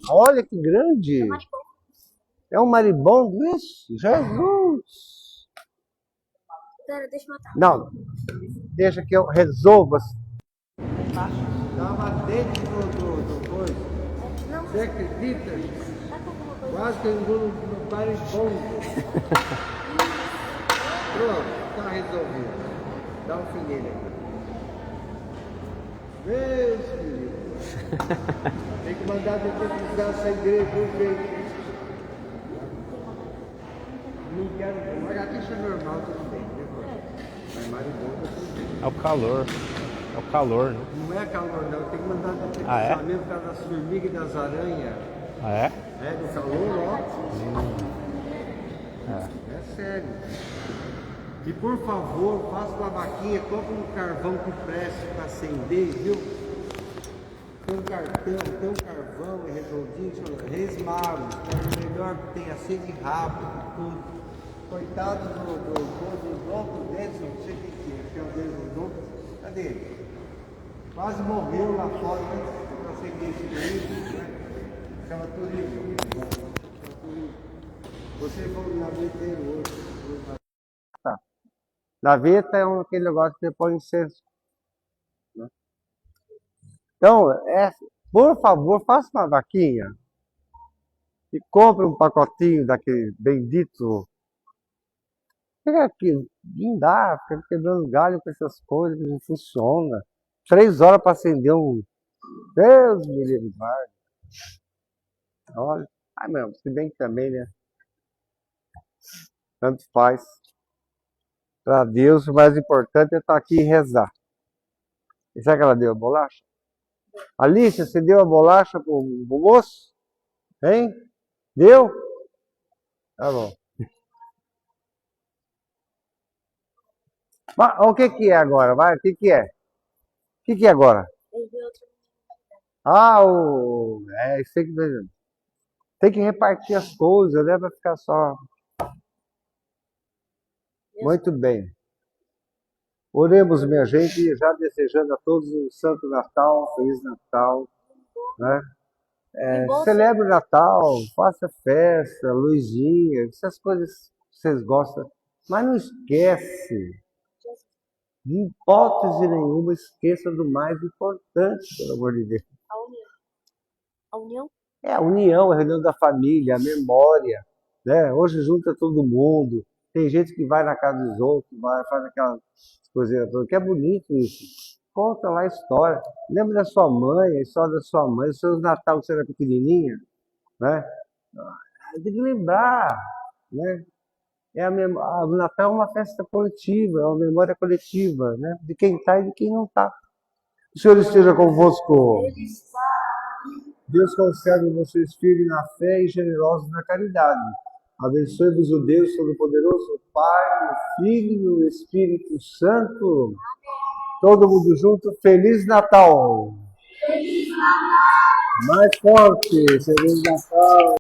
Olha que grande! É um marimbondo isso? Jesus! Pera, deixa eu matar. Não, deixa que eu resolva. Estava dentro do coisa. Você acredita? Quase que eu engulo no marimbondo. Pronto, está resolvido. Dá um fim nele aqui. Deus, querido. Tem que mandar detectar essa igreja do jeito. Não quero. Lagartixa é normal, tudo bem, né? Mas marimbondo tudo bem. É o calor. É o calor, né? Não é calor, não. Tem que mandar detectar mesmo por causa das formigas e das aranhas. Ah, é? É, do calor, ó. É sério. E por favor, faça uma vaquinha, compre um carvão que preste para acender, viu? Tem um carvão redondinho, resmaro, é o melhor que tem, acende rápido, tudo. Coitado dos outros deles, não sei o que é o deles dos outros. Cadê ele? Quase morreu lá fora, né? Para acender esse livro, né? Chama turismo. Você foi na inteiro hoje. Naveta é aquele negócio que você põe incenso. Né? Então, por favor, faça uma vaquinha. e compra um pacotinho daquele bendito. Fica aqui, não dá, fica quebrando galho com essas coisas que não funciona. 3 horas para acender um. Deus me livre, guarde. Olha. Ai, meu, se bem que também, né? Tanto faz. Para Deus, o mais importante é estar aqui e rezar. E será que ela deu a bolacha? Alice, você deu a bolacha pro moço? Hein? Deu? Tá bom. Mas, o que que é agora? Vai, o que que é? O que que é agora? Ah, isso aí que tem que repartir as coisas, né? Vai ficar só. Muito bem. Oremos, minha gente, já desejando a todos um Santo Natal, Feliz Natal, né? Celebre o Natal, faça festa, luzinha, essas coisas que vocês gostam. Mas não esquece, de hipótese nenhuma, esqueça do mais importante, pelo amor de Deus. A união? É a união, a reunião da família, a memória, né? Hoje junta todo mundo. Tem gente que vai na casa dos outros, faz aquelas coisinhas todas, que é bonito isso. Conta lá a história. Lembra da sua mãe, a história da sua mãe, os seus Natal quando você era pequenininha, né? Tem que lembrar, né? O Natal é uma festa coletiva, é uma memória coletiva, né? De quem está e de quem não está. O Senhor esteja convosco. Deus conserve vocês firmes na fé e generosos na caridade. Abençoe-vos o Deus Todo-Poderoso, o Pai, o Filho e o Espírito Santo. Todo mundo junto, Feliz Natal! Mais forte, Feliz Natal!